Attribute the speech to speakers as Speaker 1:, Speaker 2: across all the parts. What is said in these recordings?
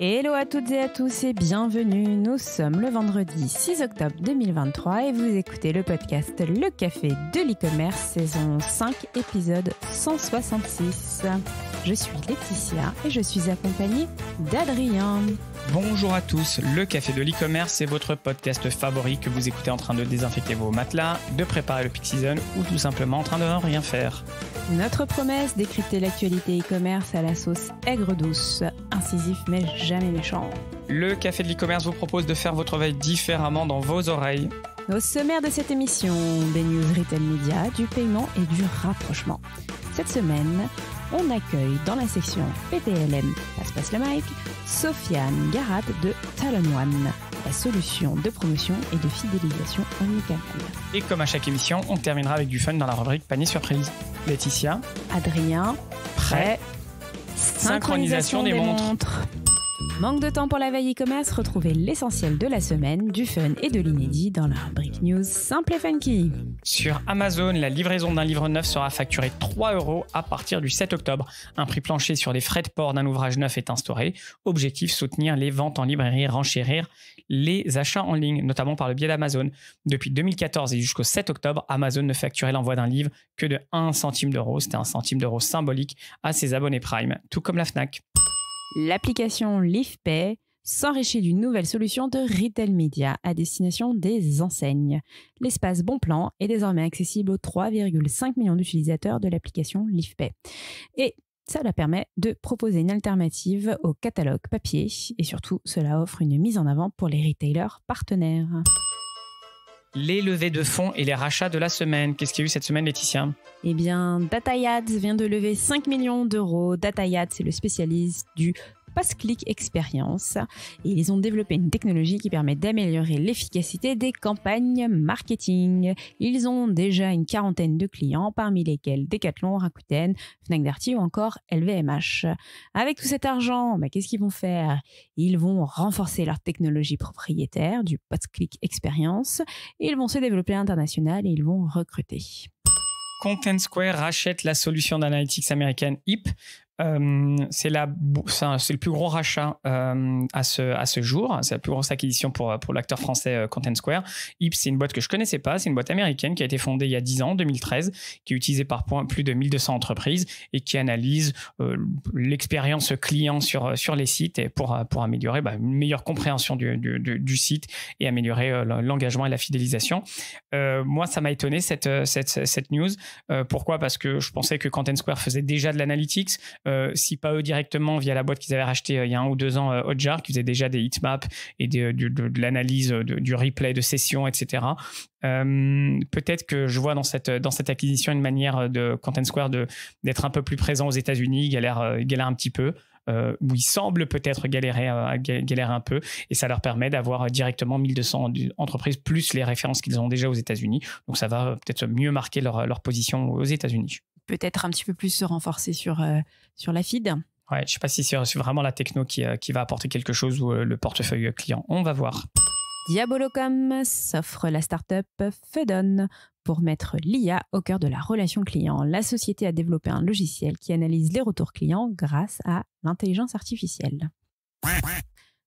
Speaker 1: Hello à toutes et à tous et bienvenue. Nous sommes le vendredi 6 octobre 2023 et vous écoutez le podcast Le Café de l'e-commerce, saison 5, épisode 166. Je suis Laetitia et je suis accompagnée d'Adrien.
Speaker 2: Bonjour à tous, Le Café de l'e-commerce, c'est votre podcast favori que vous écoutez en train de désinfecter vos matelas, de préparer le peak season ou tout simplement en train de rien faire.
Speaker 1: Notre promesse, décrypter l'actualité e-commerce à la sauce aigre douce, incisif mais jamais méchant.
Speaker 2: Le Café de l'e-commerce vous propose de faire votre veille différemment dans vos oreilles.
Speaker 1: Au sommaire de cette émission, des news retail média, du paiement et du rapprochement. Cette semaine, on accueille dans la section PPLM, passe le mic, Sofiane Garat de Talon One, la solution de promotion et de fidélisation omnicanal.
Speaker 2: Et comme à chaque émission, on terminera avec du fun dans la rubrique panier surprise. Laetitia,
Speaker 1: Adrien, prêt,
Speaker 2: synchronisation des montres.
Speaker 1: Manque de temps pour la veille e-commerce, retrouvez l'essentiel de la semaine, du fun et de l'inédit dans la rubrique news simple et funky.
Speaker 2: Sur Amazon, la livraison d'un livre neuf sera facturée 3 € à partir du 7 octobre. Un prix plancher sur les frais de port d'un ouvrage neuf est instauré. Objectif, soutenir les ventes en librairie, renchérir les achats en ligne, notamment par le biais d'Amazon. Depuis 2014 et jusqu'au 7 octobre, Amazon ne facturait l'envoi d'un livre que de 1 centime d'euro. C'était 1 centime d'euro symbolique à ses abonnés Prime, tout comme la Fnac.
Speaker 1: L'application LivePay s'enrichit d'une nouvelle solution de retail media à destination des enseignes. L'espace Bonplan est désormais accessible aux 3,5 millions d'utilisateurs de l'application LivePay. Et cela permet de proposer une alternative au catalogue papier et surtout, cela offre une mise en avant pour les retailers partenaires.
Speaker 2: Les levées de fonds et les rachats de la semaine. Qu'est-ce qu'il y a eu cette semaine, Laetitia ?
Speaker 1: Eh bien, Datayads vient de lever 5 millions d'euros. Datayads, c'est le spécialiste du post-click experience. Et ils ont développé une technologie qui permet d'améliorer l'efficacité des campagnes marketing. Ils ont déjà une quarantaine de clients, parmi lesquels Decathlon, Rakuten, Fnac Darty ou encore LVMH. Avec tout cet argent, qu'est-ce qu'ils vont faire ? Ils vont renforcer leur technologie propriétaire du post-click experience et ils vont se développer à l'international et ils vont recruter.
Speaker 2: Content Square rachète la solution d'analytics américaine HIP. C'est le plus gros rachat à ce jour. C'est la plus grosse acquisition pour l'acteur français Content Square. HIP, c'est une boîte que je connaissais pas. C'est une boîte américaine qui a été fondée il y a 10 ans, en 2013, qui est utilisée par plus de 1200 entreprises et qui analyse l'expérience client sur les sites et pour améliorer une meilleure compréhension du site et améliorer l'engagement et la fidélisation. Moi, ça m'a étonné cette news. Pourquoi ? Parce que je pensais que Content Square faisait déjà de l'analytics. Si pas eux directement via la boîte qu'ils avaient rachetée il y a 1 ou 2 ans, Hotjar, qui faisait déjà des heatmaps et de l'analyse du replay de sessions, etc. Peut-être que je vois dans cette acquisition une manière de Content Square d'être un peu plus présent aux États-Unis. Il galère un petit peu. Où ils semblent peut-être galérer un peu, et ça leur permet d'avoir directement 1200 entreprises plus les références qu'ils ont déjà aux États-Unis. Donc ça va peut-être mieux marquer leur position aux États-Unis.
Speaker 1: Peut-être un petit peu plus se renforcer sur la feed.
Speaker 2: Ouais, je ne sais pas si c'est vraiment la techno qui va apporter quelque chose ou le portefeuille client. On va voir.
Speaker 1: Diabolocom s'offre la start-up Fedon pour mettre l'IA au cœur de la relation client. La société a développé un logiciel qui analyse les retours clients grâce à l'intelligence artificielle.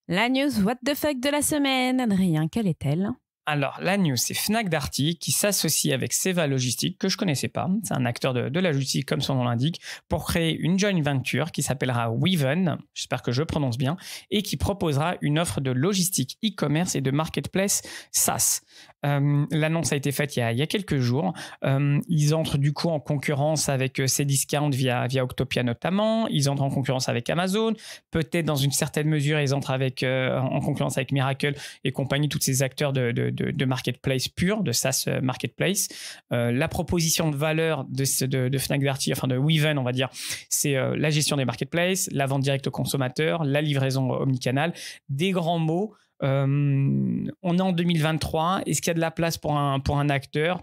Speaker 1: La news what the fuck de la semaine, Adrien, quelle est-elle ?
Speaker 2: Alors, la news, c'est Fnac Darty qui s'associe avec Seva Logistique, que je connaissais pas. C'est un acteur de la logistique, comme son nom l'indique, pour créer une joint venture qui s'appellera Weaven, j'espère que je prononce bien, et qui proposera une offre de logistique e-commerce et de marketplace SaaS. L'annonce a été faite il y a quelques jours. Ils entrent du coup en concurrence avec Cdiscount via Octopia notamment. Ils entrent en concurrence avec Amazon. Peut-être dans une certaine mesure, ils entrent en concurrence avec Miracle et compagnie, tous ces acteurs de marketplace pur, de SaaS marketplace. La proposition de valeur de Fnac Darty, enfin de Weaven, on va dire, c'est la gestion des marketplaces, la vente directe aux consommateurs, la livraison omnicanal, des grands mots. On est en 2023. Est-ce qu'il y a de la place pour un acteur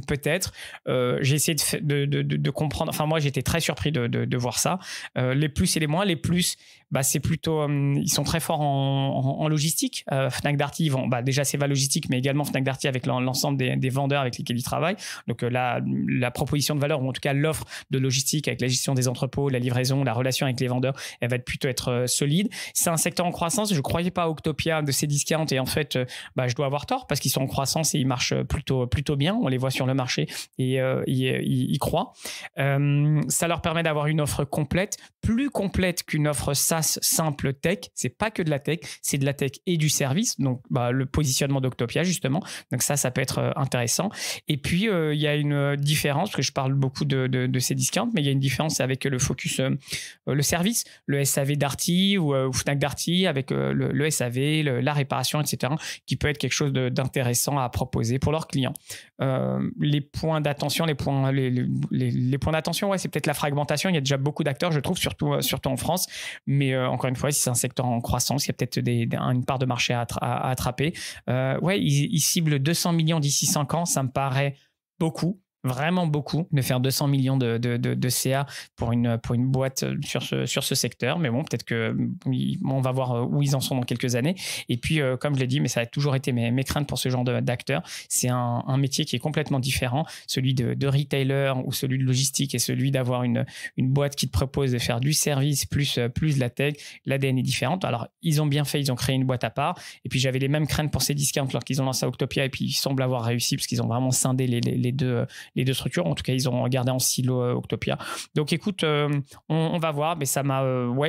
Speaker 2: peut-être. J'ai essayé de comprendre. Enfin, moi, j'étais très surpris de voir ça. Les plus et les moins. Les plus, c'est plutôt... ils sont très forts en logistique. Fnac Darty, déjà, c'est va logistique, mais également Fnac Darty avec l'ensemble des vendeurs avec lesquels ils travaillent. Donc, la proposition de valeur, ou en tout cas l'offre de logistique avec la gestion des entrepôts, la livraison, la relation avec les vendeurs, elle va plutôt être solide. C'est un secteur en croissance. Je ne croyais pas à Octopia de Cdiscount et en fait, je dois avoir tort parce qu'ils sont en croissance et ils marchent plutôt bien. On les voit sur le marché et ils croient. Ça leur permet d'avoir une offre complète, plus complète qu'une offre SaaS simple tech. C'est pas que de la tech, c'est de la tech et du service. Donc, le positionnement d'Octopia, justement. Donc, ça peut être intéressant. Et puis, il y a une différence, parce que je parle beaucoup de Cdiscount, mais il y a une différence avec le focus, le service, le SAV Darty ou Fnac Darty avec le SAV, la réparation, etc., qui peut être quelque chose d'intéressant à proposer pour leurs clients. Les points d'attention, les points d'attention, c'est peut-être la fragmentation. Il y a déjà beaucoup d'acteurs, je trouve, surtout en France. Mais encore une fois, si c'est un secteur en croissance, il y a peut-être une part de marché à attraper. Ils ciblent 200 millions d'ici 5 ans. Ça me paraît beaucoup. Vraiment beaucoup de faire 200 millions de CA pour une boîte sur ce secteur. Mais bon, peut-être qu'on va voir où ils en sont dans quelques années. Et puis, comme je l'ai dit, mais ça a toujours été mes craintes pour ce genre d'acteurs. C'est un métier qui est complètement différent. Celui de retailer ou celui de logistique et celui d'avoir une boîte qui te propose de faire du service plus de la tech. L'ADN est différent. Alors, ils ont bien fait, ils ont créé une boîte à part. Et puis, j'avais les mêmes craintes pour Cdiscount lorsqu'ils ont lancé Octopia. Et puis, ils semblent avoir réussi parce qu'ils ont vraiment scindé les deux structures. En tout cas, ils ont gardé en silo Octopia. Donc, écoute, on va voir, mais ça m'a...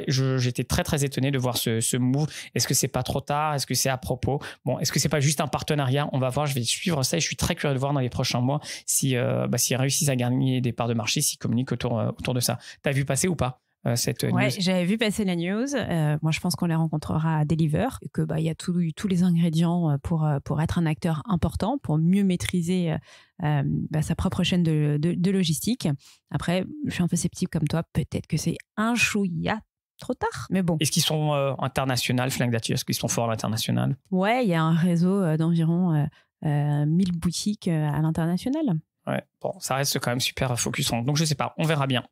Speaker 2: j'étais très, très étonné de voir ce move. Est-ce que c'est pas trop tard? Est-ce que c'est à propos? Bon, est-ce que c'est pas juste un partenariat? On va voir, je vais suivre ça et je suis très curieux de voir dans les prochains mois s'ils réussissent à gagner des parts de marché, s'ils communiquent autour de ça. T'as vu passer ou pas cette news?
Speaker 1: J'avais vu passer la news. Moi, je pense qu'on les rencontrera à Deliver, et que il y a tous les ingrédients pour être un acteur important, pour mieux maîtriser sa propre chaîne de logistique. Après, je suis un peu sceptique comme toi. Peut-être que c'est un chouïa trop tard, mais bon.
Speaker 2: Est-ce qu'ils sont internationaux, Fnac Darty? Est-ce qu'ils sont forts à l'international?
Speaker 1: Ouais, il y a un réseau d'environ 1000 boutiques à l'international.
Speaker 2: Ouais, bon, ça reste quand même super focusant. Donc, je sais pas, on verra bien.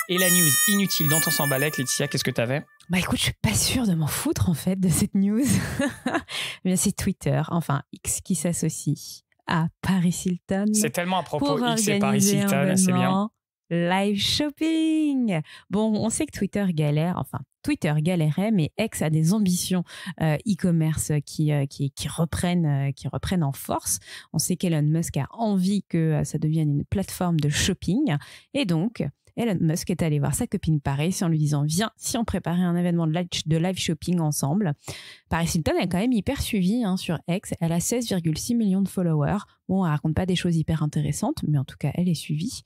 Speaker 2: Et la news inutile dont on s'emballait, Laetitia, qu'est-ce que tu avais?
Speaker 1: Écoute, je suis pas sûre de m'en foutre en fait de cette news. Mais c'est Twitter, enfin X, qui s'associe à Paris Hilton.
Speaker 2: C'est tellement à propos, X et Paris Hilton, c'est bien.
Speaker 1: Live shopping. Bon, on sait que Twitter galère, enfin Twitter galérait, mais X a des ambitions e-commerce qui reprennent en force. On sait qu'Elon Musk a envie que ça devienne une plateforme de shopping, et donc Elon Musk est allé voir sa copine Paris en lui disant « Viens, si on préparait un événement de live shopping ensemble ». Paris Hilton est quand même hyper suivie sur X. Elle a 16,6 millions de followers. Bon, elle raconte pas des choses hyper intéressantes, mais en tout cas, elle est suivie.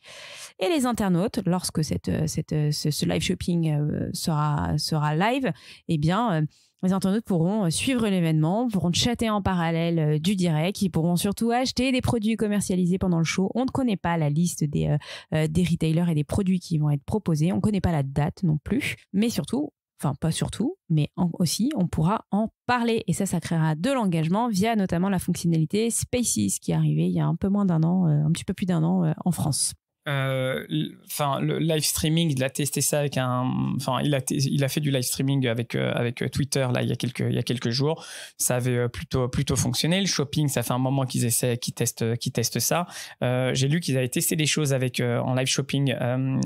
Speaker 1: Et les internautes, lorsque ce live shopping sera live, eh bien... les internautes pourront suivre l'événement, pourront chatter en parallèle du direct, ils pourront surtout acheter des produits commercialisés pendant le show. On ne connaît pas la liste des retailers et des produits qui vont être proposés. On ne connaît pas la date non plus. Mais surtout, enfin pas surtout, mais aussi, on pourra en parler. Et ça créera de l'engagement via notamment la fonctionnalité Spaces qui est arrivée il y a un peu moins d'un an, un petit peu plus d'un an en France.
Speaker 2: Le live streaming, il a testé ça avec il a fait du live streaming avec Twitter là il y a quelques jours. Ça avait plutôt fonctionné. Le shopping, ça fait un moment qu'ils testent ça. J'ai lu qu'ils avaient testé des choses en live shopping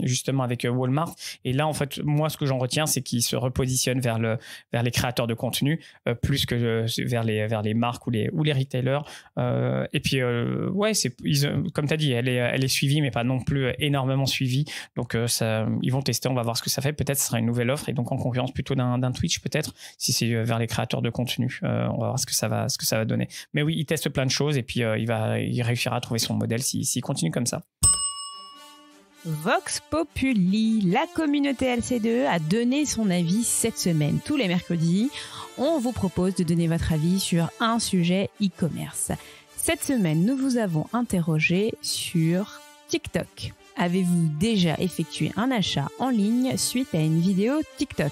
Speaker 2: justement avec Walmart. Et là en fait, moi ce que j'en retiens, c'est qu'ils se repositionnent vers les créateurs de contenu plus que vers les marques ou les retailers. Et puis comme tu as dit, elle est suivie, mais pas non plus énormément suivi, donc ils vont tester, on va voir ce que ça fait. Peut-être ce sera une nouvelle offre et donc en concurrence plutôt d'un Twitch, peut-être si c'est vers les créateurs de contenu. On va voir ce que ça va donner, mais oui, il teste plein de choses et puis il réussira à trouver son modèle s'il continue comme ça.
Speaker 1: Vox Populi, la communauté LC2 a donné son avis cette semaine. Tous les mercredis, on vous propose de donner votre avis sur un sujet e-commerce. Cette semaine, nous vous avons interrogé sur TikTok. Avez-vous déjà effectué un achat en ligne suite à une vidéo TikTok?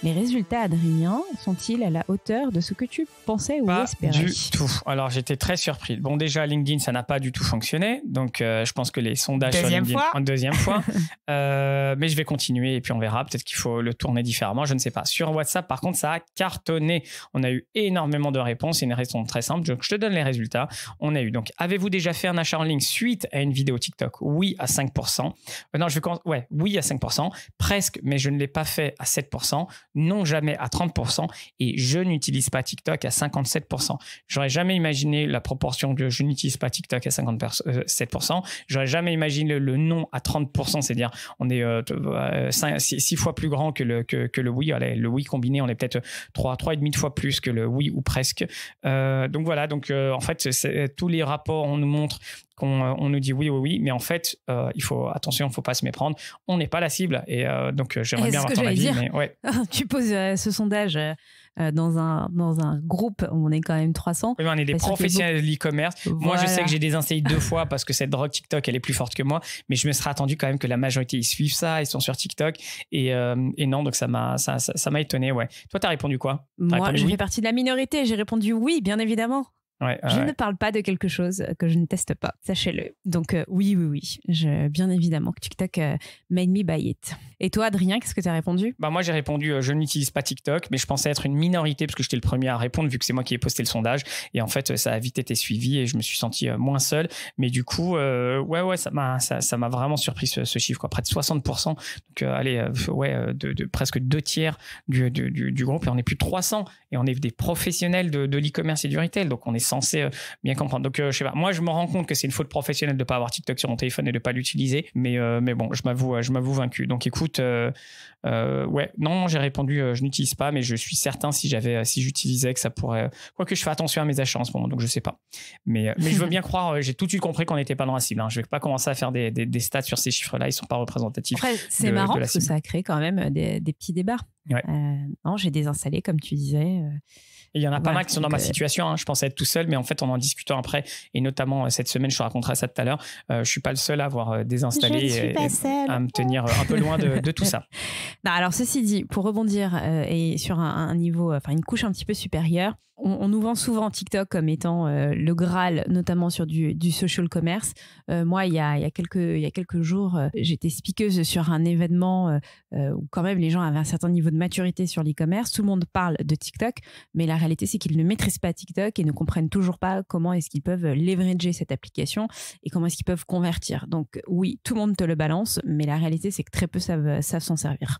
Speaker 1: Les résultats, Adrien, sont-ils à la hauteur de ce que tu pensais ou espérais?
Speaker 2: Pas du tout. Alors, j'étais très surpris. Bon, déjà, LinkedIn, ça n'a pas du tout fonctionné. Donc, je pense que les sondages sur LinkedIn... Deuxième fois. Mais je vais continuer et puis on verra. Peut-être qu'il faut le tourner différemment. Je ne sais pas. Sur WhatsApp, par contre, ça a cartonné. On a eu énormément de réponses. C'est une réponse très simple. Donc, je te donne les résultats. On a eu donc, avez-vous déjà fait un achat en ligne suite à une vidéo TikTok? Oui, à 5%. Non, oui, à 5%. Presque, mais je ne l'ai pas fait à 7%. Non, jamais à 30%. Et je n'utilise pas TikTok à 57%. J'aurais jamais imaginé la proportion que je n'utilise pas TikTok à 57%. J'aurais jamais imaginé le non à 30%. C'est-à-dire, on est 6 fois plus grand que le oui. Allez, le oui combiné, on est peut-être 3,5 fois plus que le oui ou presque. Donc voilà, en fait, tous les rapports, on nous montre on nous dit oui, mais en fait, attention, il ne faut pas se méprendre. On n'est pas la cible. Et donc, j'aimerais bien avoir ton avis. Mais ouais.
Speaker 1: Tu poses ce sondage dans un groupe où on est quand même 300.
Speaker 2: Oui, on est des professionnels de l'e-commerce. Voilà. Moi, je sais que j'ai désinstallé 2 fois parce que cette drogue TikTok, elle est plus forte que moi. Mais je me serais attendu quand même que la majorité, ils suivent ça. Ils sont sur TikTok. Et non, donc ça m'a étonné. Ouais. Toi, tu as répondu quoi?
Speaker 1: Moi, je fais partie de la minorité. J'ai répondu oui, bien évidemment.
Speaker 2: Ouais,
Speaker 1: je ne parle pas de quelque chose que je ne teste pas, sachez-le. Donc oui. Bien évidemment que TikTok made me buy it. Et toi, Adrien, qu'est-ce que tu as répondu?
Speaker 2: Moi, j'ai répondu je n'utilise pas TikTok, mais je pensais être une minorité parce que j'étais le premier à répondre vu que c'est moi qui ai posté le sondage. Et en fait, ça a vite été suivi et je me suis senti moins seul. Mais du coup, ça m'a vraiment surpris ce chiffre, quoi. Près de 60%. Donc, de presque 2/3 du groupe. Et on est plus de 300. Et on est des professionnels de l'e-commerce et du retail. Donc, on est censé bien comprendre. Donc, je sais pas. Moi, je me rends compte que c'est une faute professionnelle de ne pas avoir TikTok sur mon téléphone et de ne pas l'utiliser. Mais bon, je m'avoue vaincu. Donc, écoute, non, j'ai répondu je n'utilise pas, mais je suis certain si j'utilisais que ça pourrait. Quoique je fais attention à mes achats en ce moment, donc je sais pas. Mais je veux bien croire, j'ai tout de suite compris qu'on n'était pas dans la cible. Hein. Je vais pas commencer à faire des stats sur ces chiffres-là, ils sont pas représentatifs.
Speaker 1: Après, c'est marrant parce que ça a créé quand même des petits débats.
Speaker 2: Ouais.
Speaker 1: Non, j'ai désinstallé, comme tu disais.
Speaker 2: Il y en a pas mal qui sont dans ma situation. Hein. Je pensais être tout seul, mais en fait, en discutant après, et notamment cette semaine, je te raconterai ça tout à l'heure, je suis pas le seul à avoir désinstallé et à me tenir un peu loin de tout ça.
Speaker 1: Non, alors, ceci dit, pour rebondir et sur un niveau, une couche un petit peu supérieure, on nous vend souvent TikTok comme étant le Graal, notamment sur du social commerce. Moi, il y a quelques jours, j'étais speakeuse sur un événement où quand même les gens avaient un certain niveau de maturité sur l'e-commerce. Tout le monde parle de TikTok, mais la réalité, c'est qu'ils ne maîtrisent pas TikTok et ne comprennent toujours pas comment est-ce qu'ils peuvent leverager cette application et comment est-ce qu'ils peuvent convertir. Donc oui, tout le monde te le balance, mais la réalité, c'est que très peu savent s'en servir.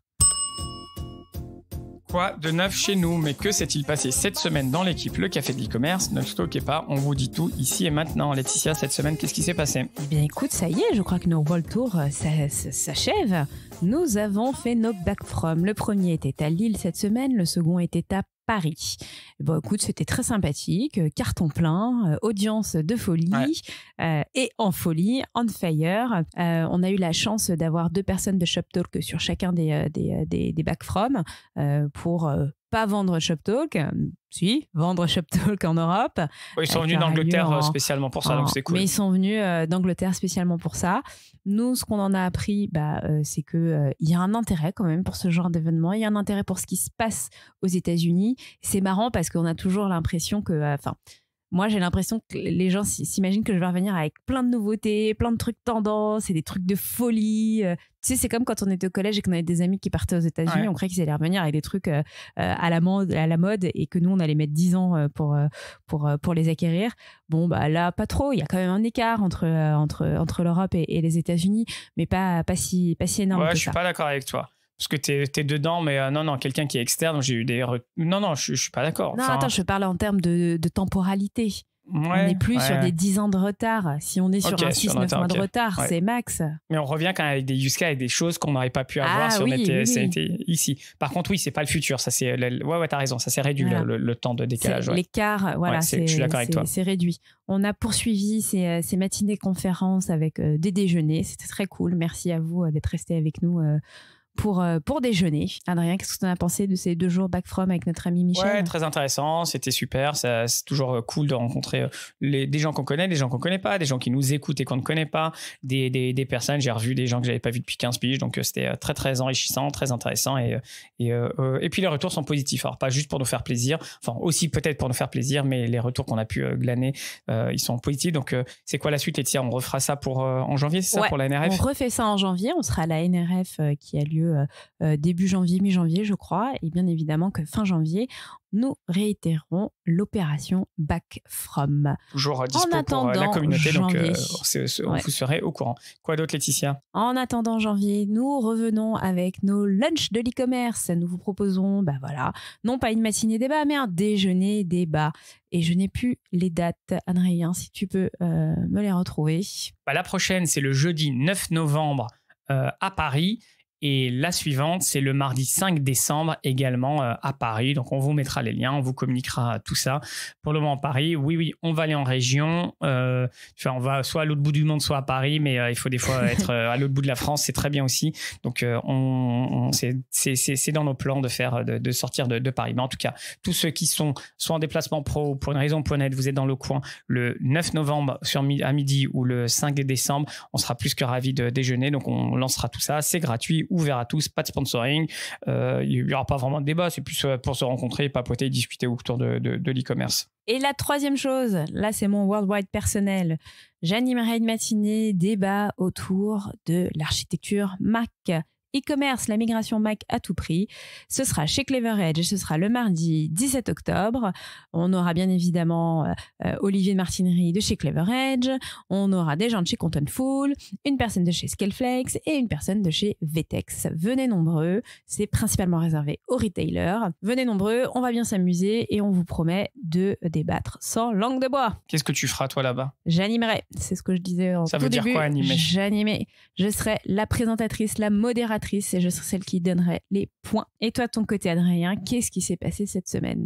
Speaker 2: Quoi de neuf chez nous? Mais que s'est-il passé cette semaine dans l'équipe Le Café de l'e-commerce? Ne stockez pas, on vous dit tout ici et maintenant. Laetitia, cette semaine, qu'est-ce qui s'est passé?
Speaker 1: Eh bien écoute, ça y est, je crois que nos World Tours s'achèvent. Nous avons fait nos back from. Le premier était à Lille cette semaine, le second était à Paris. Bon, écoute, c'était très sympathique, carton plein, audience de folie et en folie, on fire. On a eu la chance d'avoir 2 personnes de ShopTalk sur chacun des back from pour pas vendre ShopTalk, vendre ShopTalk en Europe.
Speaker 2: Ils sont venus d'Angleterre spécialement pour ça, donc c'est cool.
Speaker 1: Mais ils sont venus d'Angleterre spécialement pour ça. Nous, ce qu'on en a appris, c'est qu'il y a un intérêt quand même pour ce genre d'événement. Il y a un intérêt pour ce qui se passe aux États-Unis. C'est marrant parce qu'on a toujours l'impression que... moi, j'ai l'impression que les gens s'imaginent que je vais revenir avec plein de nouveautés, plein de trucs tendances et des trucs de folie. Tu sais, c'est comme quand on était au collège et qu'on avait des amis qui partaient aux États-Unis. Ouais. On croyait qu'ils allaient revenir avec des trucs à la mode et que nous, on allait mettre 10 ans pour les acquérir. Bon, là, pas trop. Il y a quand même un écart entre l'Europe et les États-Unis, mais pas si énorme que ça.
Speaker 2: Je suis pas d'accord avec toi. Parce que t'es dedans, mais non, quelqu'un qui est externe, j'ai eu des... Non, je suis pas d'accord.
Speaker 1: Non, attends, je parlais en termes de temporalité. On n'est plus sur des 10 ans de retard. Si on est sur un 6-9 mois de retard, c'est max.
Speaker 2: Mais on revient quand même avec des use cases, avec des choses qu'on n'aurait pas pu avoir si on était ici. Par contre, oui, c'est pas le futur. Ça, c'est... t'as raison, ça s'est réduit le temps de décalage.
Speaker 1: L'écart, je suis d'accord avec toi. C'est réduit. On a poursuivi ces matinées conférences avec des déjeuners. C'était très cool. Merci à vous d'être restés avec nous pour déjeuner. Adrien, qu'est-ce que tu en as pensé de ces 2 jours back from avec notre ami Michel?
Speaker 2: Ouais, très intéressant, c'était super. C'est toujours cool de rencontrer des gens qu'on connaît, des gens qu'on connaît pas, des gens qui nous écoutent et qu'on ne connaît pas, des personnes. J'ai revu des gens que j'avais pas vus depuis 15 piges, donc c'était très très enrichissant, très intéressant et puis les retours sont positifs. Alors pas juste pour nous faire plaisir, enfin aussi peut-être pour nous faire plaisir, mais les retours qu'on a pu glaner, ils sont positifs. Donc c'est quoi la suite, Laetitia? On refera ça en janvier, c'est ça, pour la NRF?
Speaker 1: On refait ça en janvier. On sera à la NRF qui a lieu début janvier, mi-janvier, je crois. Et bien évidemment que fin janvier, nous réitérerons l'opération Back From.
Speaker 2: Toujours dispo pour la communauté,
Speaker 1: janvier,
Speaker 2: donc vous serez au courant. Quoi d'autre, Laetitia?
Speaker 1: En attendant janvier, nous revenons avec nos lunchs de l'e-commerce. Nous vous proposons, non pas une matinée débat, mais un déjeuner débat. Et je n'ai plus les dates, Adrien, si tu peux me les retrouver.
Speaker 2: La prochaine, c'est le jeudi 9 novembre à Paris. Et la suivante, c'est le mardi 5 décembre également à Paris. Donc, on vous mettra les liens, on vous communiquera tout ça. Pour le moment, Paris, oui, on va aller en région. On va soit à l'autre bout du monde, soit à Paris. Mais il faut des fois être à l'autre bout de la France. C'est très bien aussi. Donc, c'est dans nos plans de sortir de Paris. Mais en tout cas, tous ceux qui sont soit en déplacement pro pour une raison .net, vous êtes dans le coin le 9 novembre à midi ou le 5 décembre, on sera plus que ravis de déjeuner. Donc, on lancera tout ça. C'est gratuit, ouvert à tous, pas de sponsoring. Il n'y aura pas vraiment de débat, c'est plus pour se rencontrer, papoter, discuter autour de l'e-commerce.
Speaker 1: Et la troisième chose, là c'est mon worldwide personnel, j'animerai une matinée débat autour de l'architecture Mac. E-commerce, la migration Mac à tout prix. Ce sera chez Clever Edge et ce sera le mardi 17 octobre. On aura bien évidemment Olivier de Martinerie de chez Clever Edge. On aura des gens de chez Contentful, une personne de chez Scaleflex et une personne de chez Vtex. Venez nombreux. C'est principalement réservé aux retailers. Venez nombreux, on va bien s'amuser et on vous promet de débattre sans langue de bois.
Speaker 2: Qu'est-ce que tu feras toi là-bas?
Speaker 1: J'animerai. C'est ce que je disais en tout début.
Speaker 2: Ça veut dire quoi, animer?
Speaker 1: J'animerai. Je serai la présentatrice, la modératrice et je serai celle qui donnerait les points. Et toi, de ton côté, Adrien, qu'est-ce qui s'est passé cette semaine?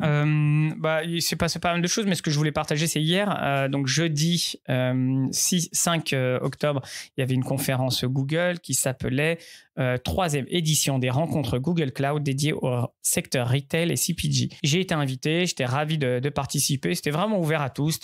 Speaker 2: Il s'est passé pas mal de choses, mais ce que je voulais partager, c'est hier. Donc, jeudi 5 octobre, il y avait une conférence Google qui s'appelait 3e édition des rencontres Google Cloud dédiées au secteur retail et CPG. J'ai été invité, j'étais ravi de participer. C'était vraiment ouvert à tous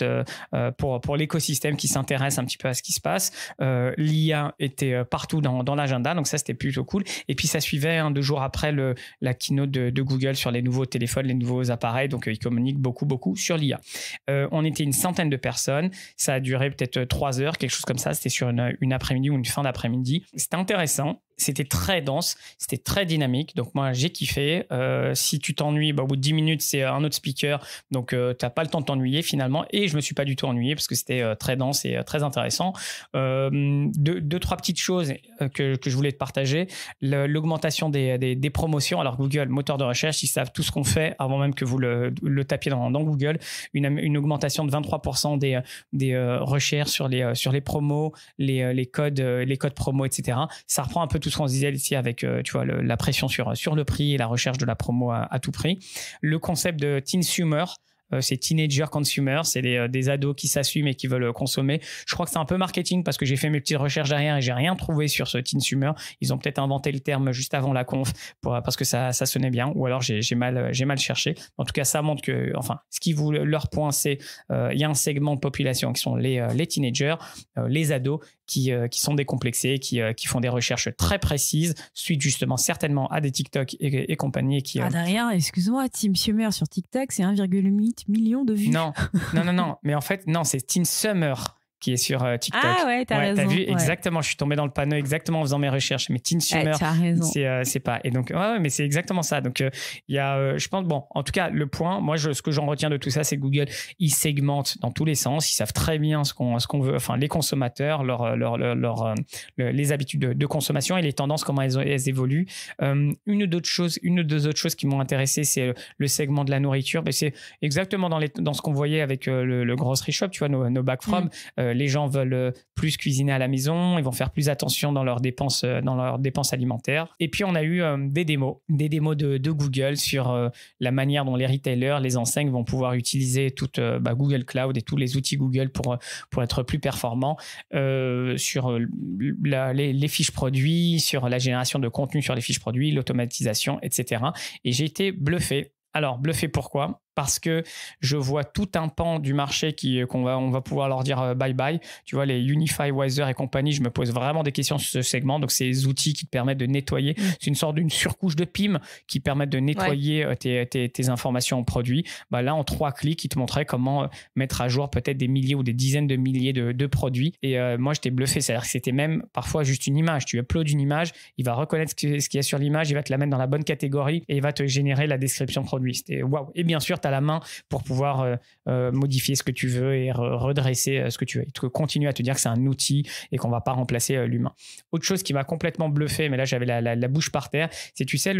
Speaker 2: pour l'écosystème qui s'intéresse un petit peu à ce qui se passe. L'IA était partout dans l'agenda, donc ça, c'était plutôt cool. Et puis, ça suivait 2 jours après la keynote de Google sur les nouveaux téléphones, les nouveaux appareils. Donc, ils communiquent beaucoup sur l'IA. On était une centaine de personnes. Ça a duré peut-être 3 heures, quelque chose comme ça. C'était sur une après-midi ou une fin d'après-midi. C'était intéressant. C'était très dense, c'était très dynamique. Donc, moi, j'ai kiffé. Si tu t'ennuies, au bout de 10 minutes, c'est un autre speaker. Donc, tu n'as pas le temps de t'ennuyer finalement. Et je ne me suis pas du tout ennuyé parce que c'était très dense et très intéressant. 2-3 petites choses que je voulais te partager. L'augmentation des promotions. Alors, Google, moteur de recherche, ils savent tout ce qu'on fait avant même que vous le tapiez dans Google. Une augmentation de 23% des recherches sur les promos, les codes promo, etc. Ça reprend un peu tout ce qu'on se disait ici avec la pression sur le prix et la recherche de la promo à tout prix. Le concept de Teensumer, c'est teenager consumer, c'est des ados qui s'assument et qui veulent consommer. Je crois que c'est un peu marketing parce que j'ai fait mes petites recherches derrière et j'ai rien trouvé sur ce teensumer. Ils ont peut-être inventé le terme juste avant la conf parce que ça sonnait bien, ou alors j'ai mal cherché. En tout cas, ça montre que, ce qui leur point, c'est il y a un segment de population qui sont les teenagers, les ados qui sont décomplexés, qui font des recherches très précises, suite justement certainement à des TikTok et compagnie.
Speaker 1: Adrien, excuse-moi, Teensumer sur TikTok, c'est 1,8 million de vues.
Speaker 2: Non. Mais en fait, non, c'est Teen Summer qui est sur TikTok.
Speaker 1: Ah ouais, t'as raison.
Speaker 2: T'as vu,
Speaker 1: ouais.
Speaker 2: Exactement, je suis tombé dans le panneau exactement en faisant mes recherches. Mais Teensumer, c'est pas. Et donc, mais c'est exactement ça. Donc, il y a, je pense, en tout cas, le point, moi, ce que j'en retiens de tout ça, c'est que Google, ils segmentent dans tous les sens. Ils savent très bien ce qu'on veut, les consommateurs, les habitudes de consommation et les tendances, comment elles évoluent. Une ou deux autres choses qui m'ont intéressé, c'est le segment de la nourriture. C'est exactement dans ce qu'on voyait avec le grocery shop, tu vois, nos back from. les gens veulent plus cuisiner à la maison, ils vont faire plus attention dans leurs dépenses alimentaires. Et puis on a eu des démos de Google sur la manière dont les retailers, les enseignes vont pouvoir utiliser Google Cloud et tous les outils Google pour être plus performants sur les fiches produits, sur la génération de contenu sur les fiches produits, l'automatisation, etc. Et j'ai été bluffé. Alors, bluffé pourquoi ? Parce que je vois tout un pan du marché on va pouvoir leur dire bye bye. Tu vois, les Unify, Wiser et compagnie, je me pose vraiment des questions sur ce segment. Donc, c'est des outils qui te permettent de nettoyer. C'est une sorte d'une surcouche de PIM qui permettent de nettoyer tes informations en produits. Là, en 3 clics, ils te montraient comment mettre à jour peut-être des milliers ou des dizaines de milliers de produits. Et moi, j'étais bluffé. C'est-à-dire que c'était même parfois juste une image. Tu uploads une image, il va reconnaître ce qu'il y a sur l'image, il va te la mettre dans la bonne catégorie et il va te générer la description produit. C'était waouh. Et bien sûr, tu as la main pour pouvoir modifier ce que tu veux et redresser ce que tu veux. Il continue à te dire que c'est un outil et qu'on ne va pas remplacer l'humain. Autre chose qui m'a complètement bluffé, mais là j'avais la bouche par terre, c'est tu sais,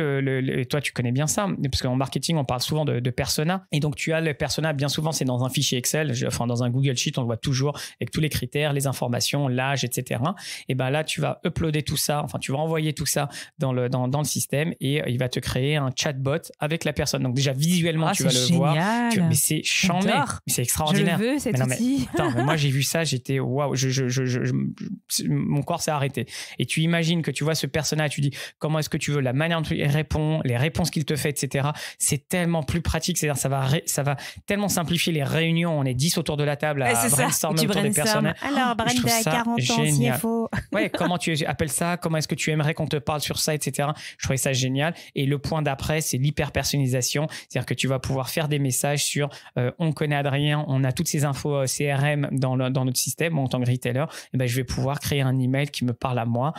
Speaker 2: toi tu connais bien ça, parce qu'en marketing on parle souvent de persona, et donc tu as le persona, bien souvent c'est dans un fichier Excel, dans un Google Sheet, on le voit toujours avec tous les critères, les informations, l'âge, etc. Et là tu vas uploader tout ça, tu vas envoyer tout ça dans le système et il va te créer un chatbot avec la personne. Donc déjà visuellement tu vas le voir. Mais c'est chambé, c'est extraordinaire.
Speaker 1: Je le veux, cet outil.
Speaker 2: Mais moi j'ai vu ça, j'étais waouh, mon corps s'est arrêté. Et tu imagines que tu vois ce personnage, tu dis comment est-ce que tu veux, la manière dont il répond, les réponses qu'il te fait, etc. C'est tellement plus pratique, c'est-à-dire ça va tellement simplifier les réunions. On est 10 autour de la table à brainstormer autour des personnages.
Speaker 1: Alors Brenda a 40 ans, CFO.
Speaker 2: Ouais, comment tu appelles ça, comment est-ce que tu aimerais qu'on te parle sur ça, etc. Je trouvais ça génial. Et le point d'après, c'est l'hyper-personnalisation, c'est-à-dire que tu vas pouvoir faire des messages sur on connaît Adrien, on a toutes ces infos CRM dans notre système, en tant que retailer, et je vais pouvoir créer un email qui me parle à moi.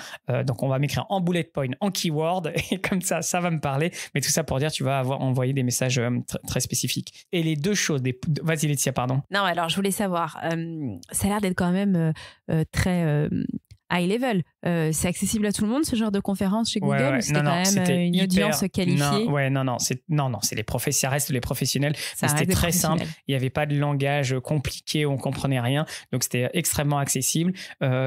Speaker 2: Donc on va m'écrire en bullet point, en keyword, et comme ça va me parler. Mais tout ça pour dire, tu vas envoyer des messages très spécifiques. Et les deux choses, vas-y Laetitia, pardon.
Speaker 1: Non, alors je voulais savoir, ça a l'air d'être quand même très high level. C'est accessible à tout le monde, ce genre de conférence chez Google, ou c'était quand même une audience qualifiée?
Speaker 2: Non, c'est les professionnels, ça reste les professionnels. C'était très simple, il n'y avait pas de langage compliqué, on comprenait rien, donc c'était extrêmement accessible.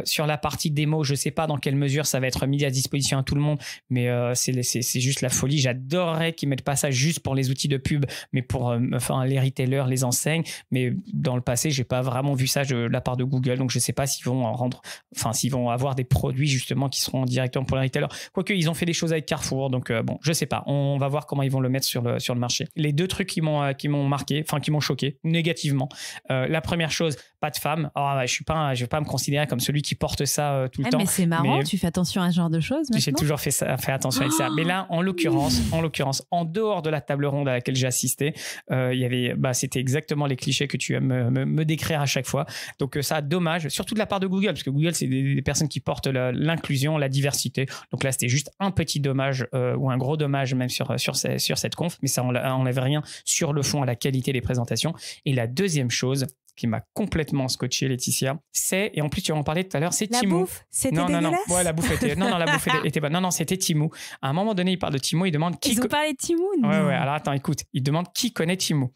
Speaker 2: Sur la partie démo, je sais pas dans quelle mesure ça va être mis à disposition à tout le monde, mais c'est juste la folie. J'adorerais qu'ils mettent pas ça juste pour les outils de pub, mais pour les retailers, les enseignes. Mais dans le passé, j'ai pas vraiment vu ça de la part de Google, donc je sais pas s'ils vont avoir des produits justement qui seront directement pour les retailers. Quoique, ils ont fait des choses avec Carrefour, donc je sais pas. On va voir comment ils vont le mettre sur le marché. Les deux trucs qui m'ont marqué, qui m'ont choqué négativement. La première chose, pas de femme. Alors, je vais pas me considérer comme celui qui porte ça tout le temps.
Speaker 1: Mais c'est marrant, tu fais attention à ce genre de choses maintenant.
Speaker 2: J'ai toujours fait attention avec ça. Mais là, en l'occurrence, en dehors de la table ronde à laquelle j'ai assisté, il y avait, c'était exactement les clichés que tu aimes me décrire à chaque fois. Donc ça, dommage, surtout de la part de Google, parce que Google, c'est des personnes qui portent l'inclusion, la diversité. Donc là, c'était juste un petit dommage ou un gros dommage même sur cette conf, mais ça enlève rien sur le fond à la qualité des présentations. Et la deuxième chose qui m'a complètement scotché, Laetitia, et en plus tu en parlais tout à l'heure, c'est Temu.
Speaker 1: La bouffe, c'était dégueulasse.
Speaker 2: Ouais, la bouffe était, la bouffe était bonne. Non, c'était Temu. À un moment donné, il parle de Temu, il demande qui.
Speaker 1: Ils ont parlé de Temu.
Speaker 2: Ouais. Alors attends, écoute, il demande qui connaît Temu.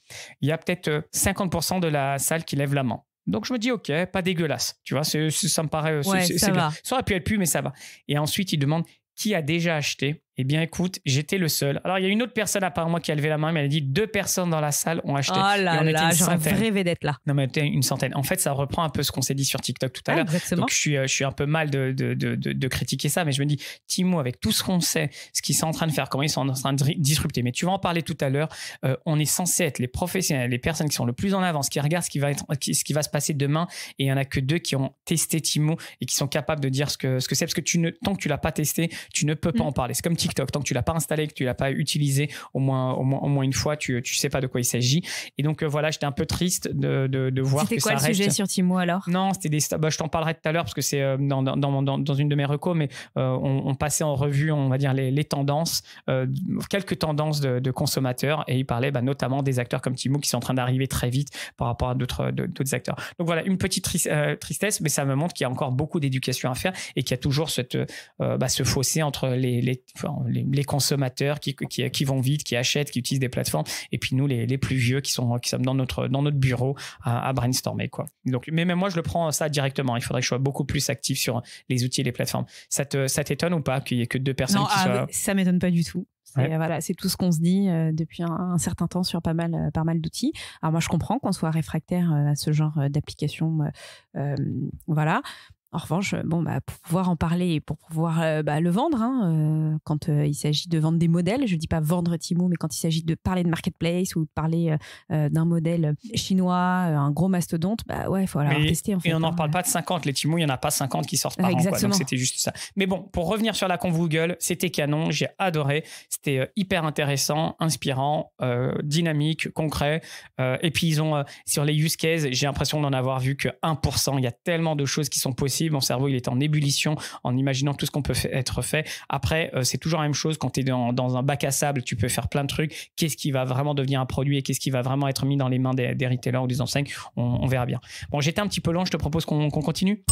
Speaker 2: Il y a peut-être 50% de la salle qui lève la main. Donc je me dis ok, pas dégueulasse, tu vois, ça me paraît,
Speaker 1: ça va.
Speaker 2: Ça aurait pu être plus, mais ça va. Et ensuite il demande qui a déjà acheté. Eh bien, écoute, j'étais le seul. Alors, il y a une autre personne, apparemment, qui a levé la main, mais elle a dit 2 personnes dans la salle ont acheté.
Speaker 1: Oh là là, j'aurais rêvé d'être là.
Speaker 2: Non, mais une centaine. En fait, ça reprend un peu ce qu'on s'est dit sur TikTok tout à l'heure.
Speaker 1: Exactement.
Speaker 2: Donc, je suis un peu mal de critiquer ça, mais je me dis, Temu, avec tout ce qu'on sait, ce qu'ils sont en train de faire, comment ils sont en train de disrupter. Mais tu vas en parler tout à l'heure. On est censé être les professionnels, les personnes qui sont le plus en avance, qui regardent ce qui va se passer demain. Et il y en a que 2 qui ont testé Temu et qui sont capables de dire ce que c'est. Parce que tant que tu l'as pas testé, tu ne peux pas en parler. C'est comme TikTok. Tant que tu l'as pas installé, que tu l'as pas utilisé au moins une fois, tu sais pas de quoi il s'agit. Et donc voilà, j'étais un peu triste de voir que ça reste.
Speaker 1: C'était quoi le sujet sur Temu alors?
Speaker 2: Non, c'était je t'en parlerai tout à l'heure parce que c'est dans une de mes recos, mais on passait en revue, on va dire les tendances, quelques tendances de consommateurs, et il parlait notamment des acteurs comme Temu qui sont en train d'arriver très vite par rapport à d'autres acteurs. Donc voilà, une petite tristesse, mais ça me montre qu'il y a encore beaucoup d'éducation à faire et qu'il y a toujours ce fossé entre les consommateurs qui vont vite, qui achètent, qui utilisent des plateformes, et puis nous, les plus vieux qui sommes dans notre bureau à brainstormer, quoi. Donc, mais même moi, je le prends ça directement. Il faudrait que je sois beaucoup plus actif sur les outils et les plateformes. Ça t'étonne ou pas qu'il n'y ait que 2 personnes qui soient...
Speaker 1: Ça m'étonne pas du tout. C'est tout ce qu'on se dit depuis un certain temps sur pas mal d'outils. Alors moi, je comprends qu'on soit réfractaire à ce genre d'application. Voilà. En revanche, pour pouvoir en parler et pour pouvoir le vendre, quand il s'agit de vendre des modèles, je ne dis pas vendre Temu, mais quand il s'agit de parler de marketplace ou de parler d'un modèle chinois, un gros mastodonte, il faut aller tester. En fait,
Speaker 2: et on n'en parle pas de 50. Les Temu, il n'y en a pas 50 qui sortent par an. Quoi, donc c'était juste ça. Mais bon, pour revenir sur la conf Google, c'était canon, j'ai adoré. C'était hyper intéressant, inspirant, dynamique, concret. Et puis ils ont, sur les use cases, j'ai l'impression d'en avoir vu que 1%. Il y a tellement de choses qui sont possibles. Mon cerveau, il est en ébullition en imaginant tout ce qu'on peut être fait. Après, c'est toujours la même chose. Quand tu es dans un bac à sable, tu peux faire plein de trucs. Qu'est-ce qui va vraiment devenir un produit et qu'est-ce qui va vraiment être mis dans les mains des retailers ou des enseignes, on verra bien. Bon, j'étais un petit peu long. Je te propose qu'on continue.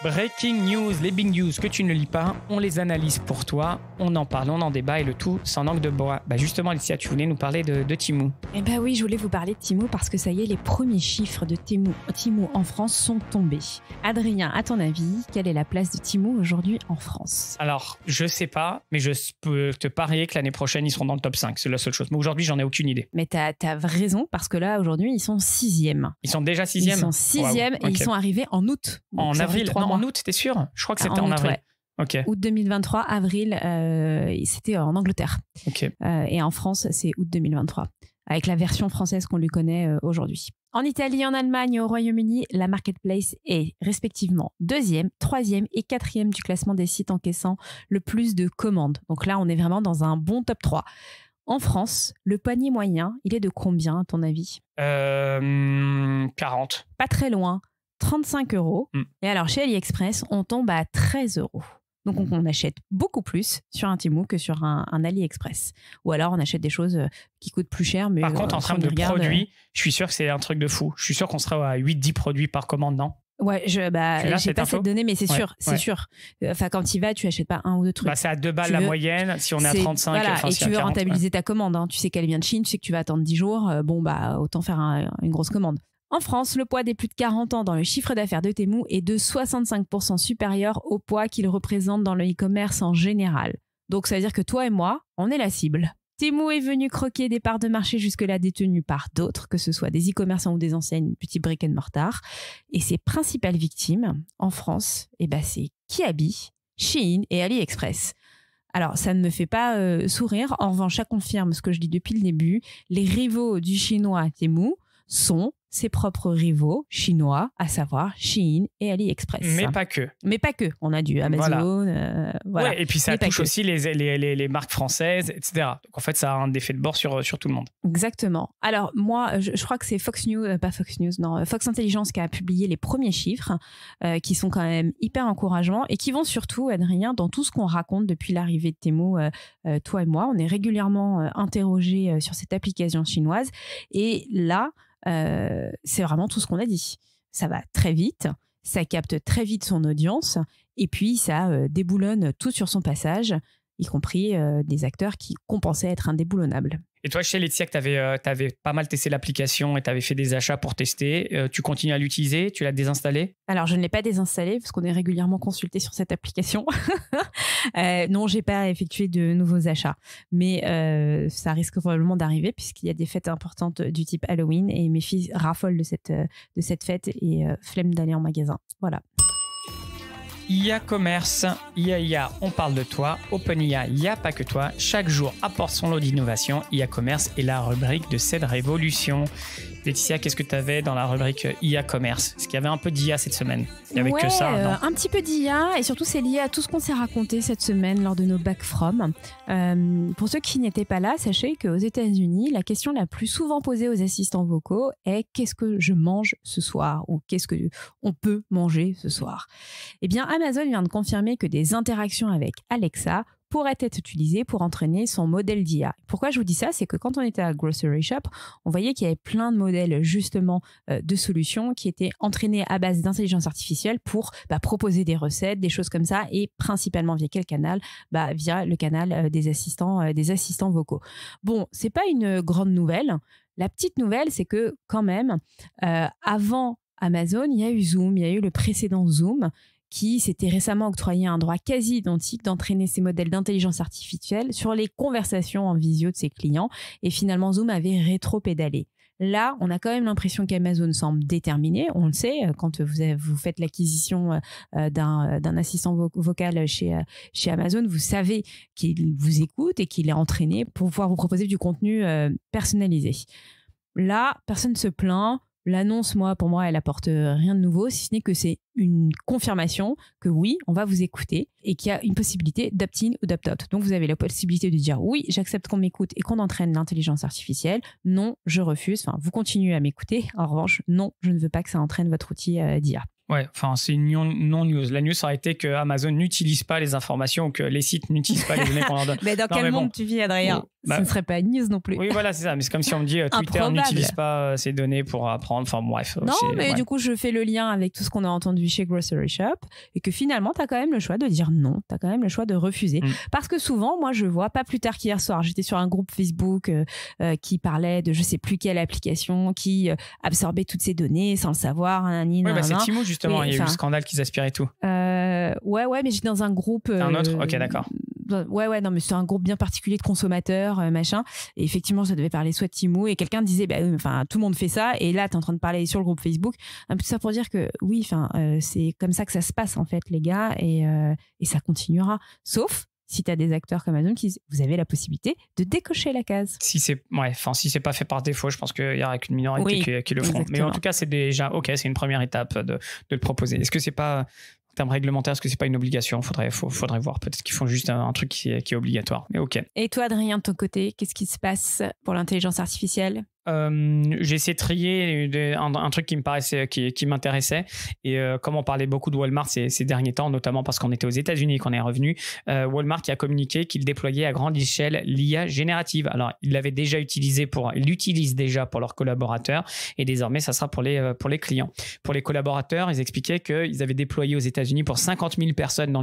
Speaker 2: Breaking news, les big news que tu ne lis pas, on les analyse pour toi, on en parle, on en débat et le tout sans langue de bois. Justement, Alicia, tu voulais nous parler de Temu.
Speaker 1: Oui, je voulais vous parler de Temu parce que ça y est, les premiers chiffres de Temu en France sont tombés. Adrien, à ton avis, quelle est la place de Temu aujourd'hui en France ?
Speaker 2: Alors, je sais pas, mais je peux te parier que l'année prochaine, ils seront dans le top 5. C'est la seule chose. Mais aujourd'hui, j'en ai aucune idée.
Speaker 1: Mais t'as raison parce que là, aujourd'hui, ils sont 6e.
Speaker 2: Ils sont déjà 6e ?
Speaker 1: Ils sont 6e et ils sont arrivés en août.
Speaker 2: En avril ? Non, en août, t'es sûr ? Je crois que c'était en avril.
Speaker 1: Ouais.
Speaker 2: Okay.
Speaker 1: Août 2023, avril, c'était en Angleterre.
Speaker 2: Okay.
Speaker 1: Et en France, c'est août 2023, avec la version française qu'on lui connaît aujourd'hui. En Italie, en Allemagne et au Royaume-Uni, la marketplace est respectivement 2e, 3e et 4e du classement des sites encaissant le plus de commandes. Donc là, on est vraiment dans un bon top 3. En France, le panier moyen, il est de combien à ton avis ?
Speaker 2: 40.
Speaker 1: Pas très loin. 35 €. Et alors, chez AliExpress, on tombe à 13 €. Donc, on achète beaucoup plus sur un Temu que sur un AliExpress. Ou alors, on achète des choses qui coûtent plus cher. Mais
Speaker 2: par contre, en termes de produits, je suis sûr que c'est un truc de fou. Je suis sûr qu'on sera à 8-10 produits par commande, non ?
Speaker 1: Ouais, j'ai pas cette donnée, mais c'est sûr, c'est sûr. Enfin, quand tu y vas, tu achètes pas un ou deux trucs.
Speaker 2: C'est à 2 balles la moyenne, si on est à 35.
Speaker 1: Voilà, et tu veux
Speaker 2: 40,
Speaker 1: rentabiliser ta commande. Tu sais qu'elle vient de Chine, tu sais que tu vas attendre 10 jours. Autant faire une grosse commande. En France, le poids des plus de 40 ans dans le chiffre d'affaires de Temu est de 65% supérieur au poids qu'il représente dans le e-commerce en général. Donc, ça veut dire que toi et moi, on est la cible. Temu est venu croquer des parts de marché jusque-là détenues par d'autres, que ce soit des e-commerçants ou des enseignes petits brick and mortar. Et ses principales victimes, en France, c'est Kiabi, Shein et AliExpress. Alors, ça ne me fait pas sourire. En revanche, ça confirme ce que je dis depuis le début. Les rivaux du chinois Temu sont ses propres rivaux chinois, à savoir Shein et AliExpress.
Speaker 2: Mais pas que.
Speaker 1: On a du Amazon. Voilà.
Speaker 2: Ouais, et puis ça touche aussi les marques françaises, etc. Donc en fait, ça a un effet de bord sur tout le monde.
Speaker 1: Exactement. Alors moi, je crois que c'est Fox Intelligence qui a publié les premiers chiffres qui sont quand même hyper encourageants et qui vont surtout, Adrien, dans tout ce qu'on raconte depuis l'arrivée de Temu, toi et moi, on est régulièrement interrogés sur cette application chinoise. Et là, c'est vraiment tout ce qu'on a dit. Ça va très vite, ça capte très vite son audience et puis ça déboulonne tout sur son passage, y compris des acteurs qui pensaient être indéboulonnables.
Speaker 2: Et toi, je sais, Laetitia, que tu avais pas mal testé l'application et tu avais fait des achats pour tester. Tu continues à l'utiliser ? Tu l'as désinstallée ? Alors,
Speaker 1: je ne l'ai pas désinstallée parce qu'on est régulièrement consulté sur cette application. Non, je n'ai pas effectué de nouveaux achats. Mais ça risque probablement d'arriver puisqu'il y a des fêtes importantes du type Halloween et mes filles raffolent de cette fête et flemme d'aller en magasin. Voilà.
Speaker 2: IA Commerce, IA, on parle de toi. OpenIA, il n'y a pas que toi. Chaque jour apporte son lot d'innovation. IA Commerce est la rubrique de cette révolution. Laetitia, qu'est-ce que tu avais dans la rubrique IA Commerce ? Est-ce qu'il y avait un peu d'IA cette semaine ? Il n'y avait que ça, non ?
Speaker 1: Un petit peu d'IA et surtout c'est lié à tout ce qu'on s'est raconté cette semaine lors de nos Back From. Pour ceux qui n'étaient pas là, sachez qu'aux États-Unis, la question la plus souvent posée aux assistants vocaux est « Qu'est-ce que je mange ce soir ?» ou « Qu'est-ce qu'on peut manger ce soir ?» Eh bien, Amazon vient de confirmer que des interactions avec Alexa pourrait être utilisé pour entraîner son modèle d'IA. Pourquoi je vous dis ça? C'est que quand on était à Grocery Shop, on voyait qu'il y avait plein de modèles justement de solutions qui étaient entraînés à base d'intelligence artificielle pour proposer des recettes, des choses comme ça, et principalement via quel canal? Via le canal des assistants vocaux. Bon, c'est pas une grande nouvelle. La petite nouvelle, c'est que quand même, avant Amazon, il y a eu Zoom, il y a eu le précédent Zoom qui s'était récemment octroyé un droit quasi identique d'entraîner ses modèles d'intelligence artificielle sur les conversations en visio de ses clients. Et finalement, Zoom avait rétro-pédalé. Là, on a quand même l'impression qu'Amazon semble déterminé. On le sait, quand vous faites l'acquisition d'un assistant vocal chez Amazon, vous savez qu'il vous écoute et qu'il est entraîné pour pouvoir vous proposer du contenu personnalisé. Là, personne ne se plaint. L'annonce, pour moi, elle apporte rien de nouveau, si ce n'est que c'est une confirmation que oui, on va vous écouter et qu'il y a une possibilité d'opt-in ou d'opt-out. Donc, vous avez la possibilité de dire oui, j'accepte qu'on m'écoute et qu'on entraîne l'intelligence artificielle. Non, je refuse. Enfin, vous continuez à m'écouter. En revanche, non, je ne veux pas que ça entraîne votre outil d'IA.
Speaker 2: Ouais, enfin, c'est une non-news. La news aurait été que Amazon n'utilise pas les informations ou que les sites n'utilisent pas les données qu'on leur donne.
Speaker 1: Mais dans quel monde tu vis, Adrien? Ce ne serait pas une news non plus.
Speaker 2: Oui, voilà, c'est ça. Mais c'est comme si on me dit Twitter n'utilise pas ces données pour apprendre. Enfin, bref.
Speaker 1: Non, mais du coup, je fais le lien avec tout ce qu'on a entendu chez Grocery Shop et que finalement, tu as quand même le choix de dire non. Tu as quand même le choix de refuser. Parce que souvent, moi, je vois, pas plus tard qu'hier soir, j'étais sur un groupe Facebook qui parlait de je sais plus quelle application qui absorbait toutes ces données sans le savoir.
Speaker 2: Oui, c'est Timo, justement. Il y a eu le scandale qu'ils aspiraient tout.
Speaker 1: Ouais, mais j'étais dans un groupe.
Speaker 2: Un autre? Ok, d'accord.
Speaker 1: Ouais, non, mais c'est un groupe bien particulier de consommateurs, machin. Et effectivement, ça devait parler soit de Timo et quelqu'un disait, tout le monde fait ça. Et là, t'es en train de parler sur le groupe Facebook. Un peu tout ça pour dire que oui, c'est comme ça que ça se passe, en fait, les gars. Et ça continuera. Sauf si tu as des acteurs comme Amazon qui disent, vous avez la possibilité de décocher la case.
Speaker 2: Si c'est pas fait par défaut, je pense qu'il y aura qu'une minorité qui le feront. Mais en tout cas, c'est déjà OK, c'est une première étape de le proposer. Est-ce que c'est pas en termes réglementaires, est-ce que c'est pas une obligation? Faudrait voir. Peut-être qu'ils font juste un truc qui est obligatoire. Mais OK.
Speaker 1: Et toi, Adrien, de ton côté, qu'est-ce qui se passe pour l'intelligence artificielle?
Speaker 2: J'ai essayé de trier un truc qui me paraissait, qui m'intéressait, et comme on parlait beaucoup de Walmart ces derniers temps, notamment parce qu'on était aux États-Unis et qu'on est revenu, Walmart qui a communiqué qu'il déployait à grande échelle l'IA générative. Alors il l'utilise déjà pour leurs collaborateurs et désormais ça sera pour les clients. Pour les collaborateurs, ils expliquaient qu'ils avaient déployé aux États-Unis pour 50 000 personnes dans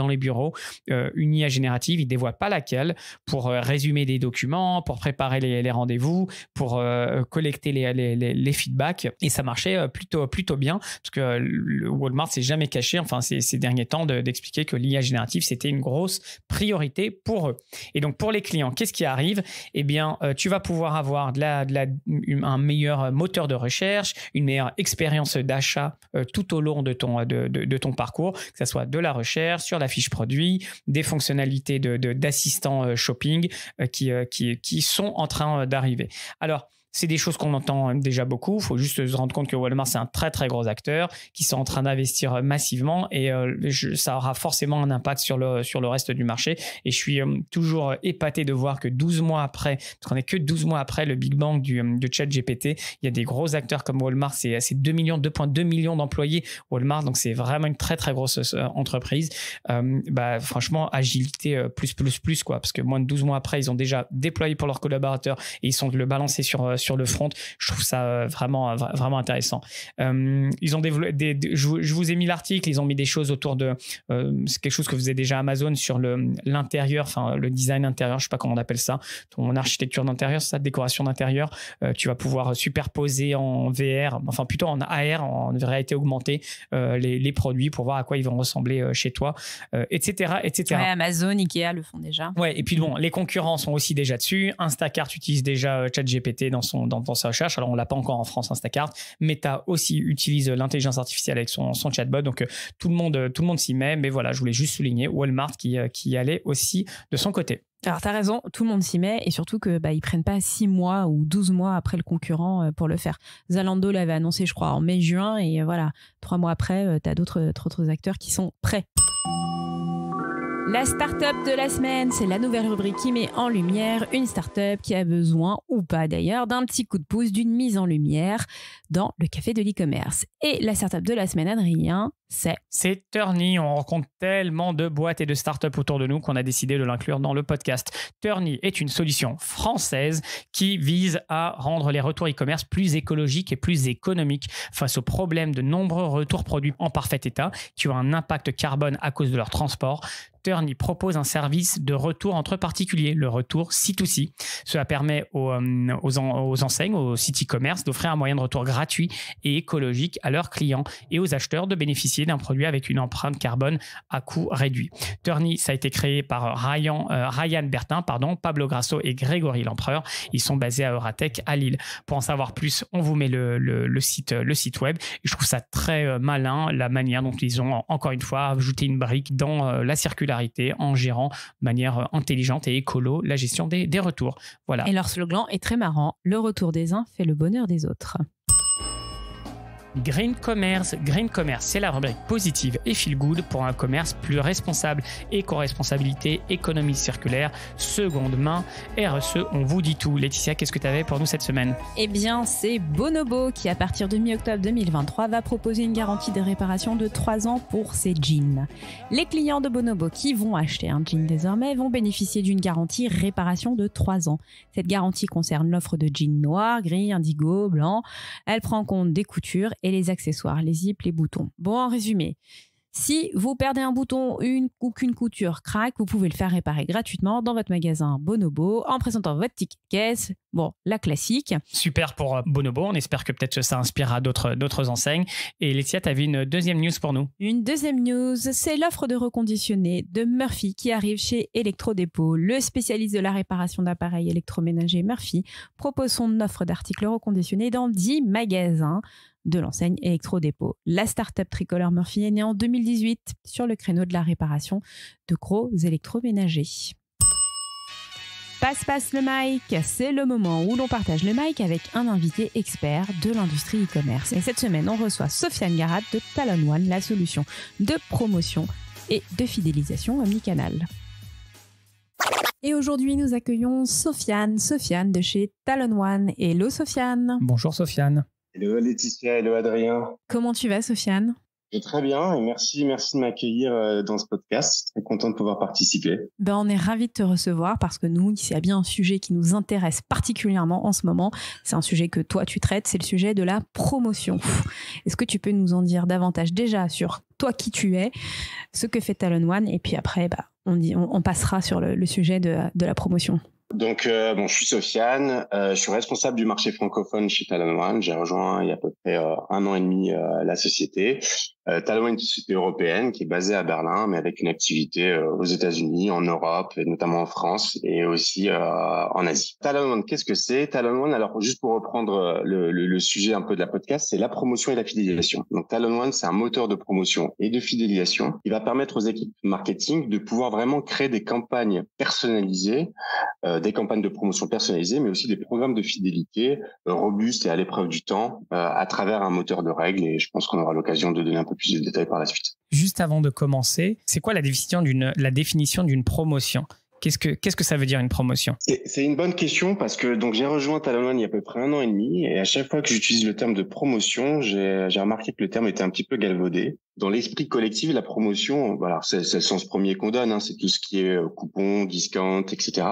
Speaker 2: les bureaux une IA générative. Ils ne dévoilent pas laquelle, pour résumer des documents, pour préparer les rendez-vous, pour collecter les feedbacks, et ça marchait plutôt bien, parce que le Walmart s'est jamais caché, enfin ces derniers temps, d'expliquer que l'IA générative c'était une grosse priorité pour eux. Et donc pour les clients, qu'est-ce qui arrive? Eh bien, tu vas pouvoir avoir un meilleur moteur de recherche, une meilleure expérience d'achat tout au long de ton parcours, que ce soit de la recherche sur la fiche produit, des fonctionnalités d'assistant shopping qui sont en train d'arriver. Alors, c'est des choses qu'on entend déjà beaucoup. Il faut juste se rendre compte que Walmart, c'est un très, très gros acteur qui sont en train d'investir massivement, et ça aura forcément un impact sur le reste du marché. Et je suis toujours épaté de voir que 12 mois après, parce qu'on n'est que 12 mois après le Big Bang de ChatGPT, il y a des gros acteurs comme Walmart. C'est 2,2 millions d'employés, Walmart. Donc, c'est vraiment une très, très grosse entreprise. Franchement, agilité plus, quoi. Parce que moins de 12 mois après, ils ont déjà déployé pour leurs collaborateurs et ils sont le balancer sur le front. Je trouve ça vraiment intéressant. Ils ont développé je vous ai mis l'article, ils ont mis des choses autour de c'est quelque chose que faisait déjà Amazon sur l'intérieur, enfin le design intérieur, je sais pas comment on appelle ça, ton architecture d'intérieur, c'est ça, décoration d'intérieur. Tu vas pouvoir superposer en VR, enfin plutôt en AR, en réalité augmentée, les produits pour voir à quoi ils vont ressembler chez toi, etc.
Speaker 1: Ouais, Amazon, Ikea le font déjà.
Speaker 2: Ouais, et puis bon, les concurrents sont aussi déjà dessus. Instacart utilise déjà ChatGPT dans sa recherche. Alors, on l'a pas encore en France, Instacart. Meta aussi utilise l'intelligence artificielle avec son chatbot. Donc, tout le monde s'y met. Mais voilà, je voulais juste souligner Walmart qui allait aussi de son côté.
Speaker 1: Alors, tu as raison, tout le monde s'y met, et surtout que ils prennent pas 6 mois ou 12 mois après le concurrent pour le faire. Zalando l'avait annoncé, je crois, en mai-juin, et voilà, 3 mois après, tu as d'autres acteurs qui sont prêts. La start-up de la semaine, c'est la nouvelle rubrique qui met en lumière une start-up qui a besoin, ou pas d'ailleurs, d'un petit coup de pouce, d'une mise en lumière dans le café de l'e-commerce. Et la start-up de la semaine, Adrien,
Speaker 2: c'est Turny. On rencontre tellement de boîtes et de startups autour de nous qu'on a décidé de l'inclure dans le podcast. Turny est une solution française qui vise à rendre les retours e-commerce plus écologiques et plus économiques face au problème de nombreux retours produits en parfait état qui ont un impact carbone à cause de leur transport. Turny propose un service de retour entre particuliers, le retour C2C. Cela permet aux enseignes, aux sites e-commerce d'offrir un moyen de retour gratuit et écologique à leurs clients et aux acheteurs de bénéficier d'un produit avec une empreinte carbone à coût réduit. Turny, ça a été créé par Ryan Bertin, Pablo Grasso et Grégory Lempereur. Ils sont basés à Euratech à Lille. Pour en savoir plus, on vous met le site web. Et je trouve ça très malin, la manière dont ils ont, encore une fois, ajouté une brique dans la circularité en gérant de manière intelligente et écolo la gestion des retours. Voilà.
Speaker 1: Et leur slogan est très marrant, le retour des uns fait le bonheur des autres.
Speaker 2: Green Commerce, c'est la rubrique positive et feel good pour un commerce plus responsable, éco-responsabilité, économie circulaire, seconde main, RSE, on vous dit tout. Laetitia, qu'est-ce que tu avais pour nous cette semaine ?
Speaker 1: Eh bien, c'est Bonobo qui, à partir de mi-octobre 2023, va proposer une garantie de réparation de 3 ans pour ses jeans. Les clients de Bonobo qui vont acheter un jean désormais vont bénéficier d'une garantie réparation de 3 ans. Cette garantie concerne l'offre de jeans noirs, gris, indigo, blanc. Elle prend en compte des coutures et les accessoires, les zips, les boutons. Bon, en résumé, si vous perdez un bouton ou qu'une couture craque, vous pouvez le faire réparer gratuitement dans votre magasin Bonobo en présentant votre ticket de caisse. Bon, la classique.
Speaker 2: Super pour Bonobo. On espère que peut-être ça inspirera d'autres enseignes. Et Laetitia, tu avais une deuxième news pour nous.
Speaker 1: Une deuxième news, c'est l'offre de reconditionné de Murphy qui arrive chez Electrodépôt. Le spécialiste de la réparation d'appareils électroménagers Murphy propose son offre d'articles reconditionnés dans 10 magasins de l'enseigne Electrodépôt. La start-up tricolore Murphy est née en 2018 sur le créneau de la réparation de gros électroménagers. Passe le mic, c'est le moment où l'on partage le mic avec un invité expert de l'industrie e-commerce. Et cette semaine, on reçoit Sofiane Garat de Talon One, la solution de promotion et de fidélisation omnicanal. Et aujourd'hui, nous accueillons Sofiane de chez Talon One. Hello Sofiane.
Speaker 2: Bonjour Sofiane.
Speaker 3: Hello Laetitia, hello Adrien.
Speaker 1: Comment tu vas Sofiane ?
Speaker 3: Je vais très bien et merci de m'accueillir dans ce podcast. Très content de pouvoir participer.
Speaker 1: On est ravis de te recevoir parce que nous, s'il y a bien un sujet qui nous intéresse particulièrement en ce moment, c'est un sujet que toi tu traites, c'est le sujet de la promotion. Est-ce que tu peux nous en dire davantage déjà sur toi qui tu es, ce que fait Talon One et puis après on passera sur le sujet de la promotion.
Speaker 3: Donc, je suis Sofiane, je suis responsable du marché francophone chez Talon One. J'ai rejoint il y a à peu près 1 an et demi la société. Talon One est une société européenne qui est basée à Berlin, mais avec une activité aux États-Unis, en Europe, et notamment en France et aussi en Asie. Talon One, qu'est-ce que c'est ? Talon One, alors juste pour reprendre le sujet un peu de la podcast, c'est la promotion et la fidélisation. Donc Talon One, c'est un moteur de promotion et de fidélisation qui va permettre aux équipes marketing de pouvoir vraiment créer des campagnes personnalisées, des campagnes de promotion personnalisées, mais aussi des programmes de fidélité robustes et à l'épreuve du temps à travers un moteur de règles. Et je pense qu'on aura l'occasion de donner un peu plus de détails par la suite.
Speaker 2: Juste avant de commencer, c'est quoi la définition d'une promotion ? Qu'est-ce que ça veut dire une promotion ?
Speaker 3: C'est une bonne question parce que donc j'ai rejoint Talon One il y a à peu près 1 an et demi et à chaque fois que j'utilise le terme de promotion, j'ai remarqué que le terme était un petit peu galvaudé. Dans l'esprit collectif, la promotion, voilà, c'est le sens premier qu'on donne, c'est tout ce qui est coupon, discount, etc.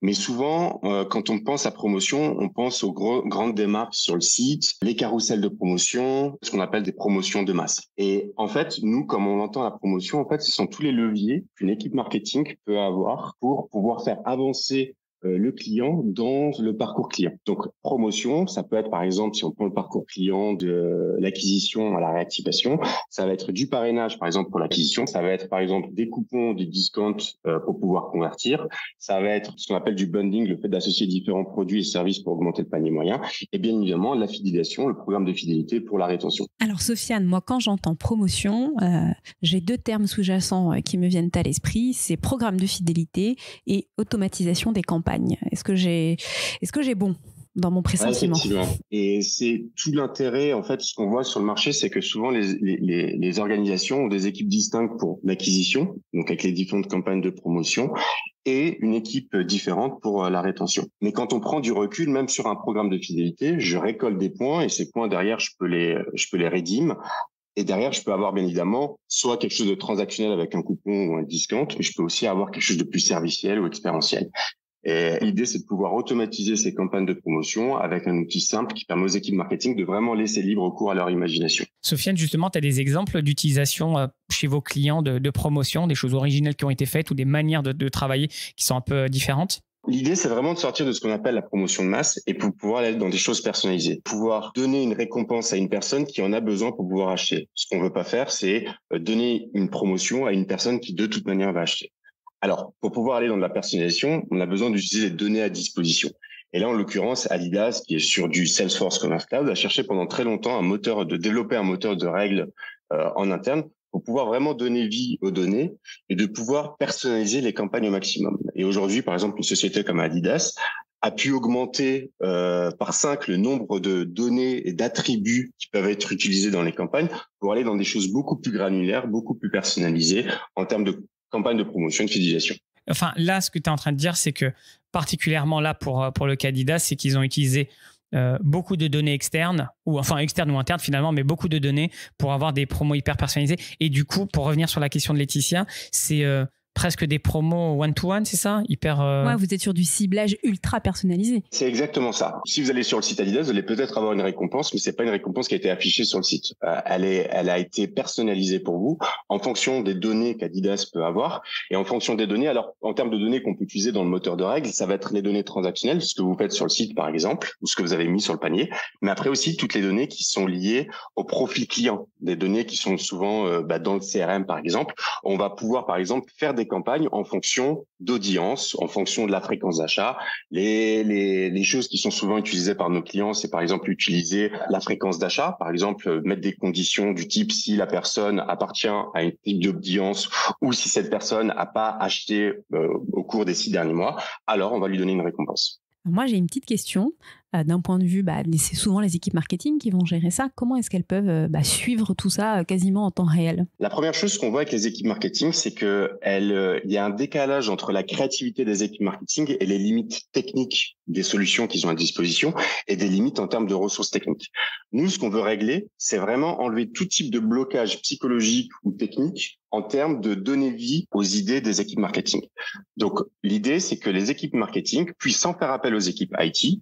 Speaker 3: Mais souvent, quand on pense à promotion, on pense aux grandes démarches sur le site, les carousels de promotion, ce qu'on appelle des promotions de masse. Et en fait, nous, comme on entend la promotion, en fait, ce sont tous les leviers qu'une équipe marketing peut avoir pour pouvoir faire avancer le client dans le parcours client. Donc, promotion, ça peut être, par exemple, si on prend le parcours client de l'acquisition à la réactivation, ça va être du parrainage, par exemple, pour l'acquisition. Ça va être, par exemple, des coupons, des discounts pour pouvoir convertir. Ça va être ce qu'on appelle du bundling, le fait d'associer différents produits et services pour augmenter le panier moyen. Et bien évidemment, la fidélisation, le programme de fidélité pour la rétention.
Speaker 1: Alors, Sofiane, moi, quand j'entends promotion, j'ai 2 termes sous-jacents qui me viennent à l'esprit. C'est programme de fidélité et automatisation des campagnes. Est-ce que j'ai bon ? dans mon pressentiment.
Speaker 3: Effectivement. Et c'est tout l'intérêt, en fait, ce qu'on voit sur le marché, c'est que souvent les organisations ont des équipes distinctes pour l'acquisition, donc avec les différentes campagnes de promotion, et une équipe différente pour la rétention. Mais quand on prend du recul, même sur un programme de fidélité, je récolte des points et ces points derrière, je peux les redeem. Et derrière, je peux avoir bien évidemment soit quelque chose de transactionnel avec un coupon ou un discount, mais je peux aussi avoir quelque chose de plus serviciel ou expérientiel. Et l'idée, c'est de pouvoir automatiser ces campagnes de promotion avec un outil simple qui permet aux équipes marketing de vraiment laisser libre cours à leur imagination.
Speaker 2: Sofiane, justement, tu as des exemples d'utilisation chez vos clients de promotion, des choses originales qui ont été faites ou des manières de travailler qui sont un peu différentes?
Speaker 3: L'idée, c'est vraiment de sortir de ce qu'on appelle la promotion de masse et pour pouvoir aller dans des choses personnalisées. Pouvoir donner une récompense à une personne qui en a besoin pour pouvoir acheter. Ce qu'on veut pas faire, c'est donner une promotion à une personne qui, de toute manière, va acheter. Alors, pour pouvoir aller dans de la personnalisation, on a besoin d'utiliser des données à disposition. Et là, en l'occurrence, Adidas, qui est sur du Salesforce Commerce Cloud, a cherché pendant très longtemps développer un moteur de règles en interne pour pouvoir vraiment donner vie aux données et de pouvoir personnaliser les campagnes au maximum. Et aujourd'hui, par exemple, une société comme Adidas a pu augmenter par 5 le nombre de données et d'attributs qui peuvent être utilisés dans les campagnes pour aller dans des choses beaucoup plus granulaires, beaucoup plus personnalisées en termes de campagne de promotion et de fidélisation.
Speaker 2: Enfin, là, ce que tu es en train de dire, c'est que particulièrement là, pour le cas d'Adidas, c'est qu'ils ont utilisé beaucoup de données externes, ou externes ou internes finalement, mais beaucoup de données pour avoir des promos hyper personnalisées. Et du coup, pour revenir sur la question de Laetitia, c'est presque des promos one-to-one, c'est ça?
Speaker 1: Ouais, vous êtes sur du ciblage ultra personnalisé.
Speaker 3: C'est exactement ça. Si vous allez sur le site Adidas, vous allez peut-être avoir une récompense, mais c'est pas une récompense qui a été affichée sur le site. Elle a été personnalisée pour vous en fonction des données qu'Adidas peut avoir et en fonction des données. Alors, en termes de données qu'on peut utiliser dans le moteur de règles, ça va être les données transactionnelles, ce que vous faites sur le site, par exemple, ou ce que vous avez mis sur le panier. Mais après aussi, toutes les données qui sont liées au profil client, des données qui sont souvent dans le CRM, par exemple. On va pouvoir, par exemple, faire des campagnes en fonction d'audience, en fonction de la fréquence d'achat. Les choses qui sont souvent utilisées par nos clients, c'est par exemple utiliser la fréquence d'achat, par exemple mettre des conditions du type si la personne appartient à un type d'audience ou si cette personne n'a pas acheté au cours des 6 derniers mois, alors on va lui donner une récompense.
Speaker 1: Moi, j'ai une petite question. D'un point de vue, c'est souvent les équipes marketing qui vont gérer ça. Comment est-ce qu'elles peuvent suivre tout ça quasiment en temps réel?
Speaker 3: La première chose qu'on voit avec les équipes marketing, c'est que il y a un décalage entre la créativité des équipes marketing et les limites techniques des solutions qu'ils ont à disposition et des limites en termes de ressources techniques. Nous, ce qu'on veut régler, c'est vraiment enlever tout type de blocage psychologique ou technique en termes de donner vie aux idées des équipes marketing. Donc, l'idée, c'est que les équipes marketing puissent, sans faire appel aux équipes IT,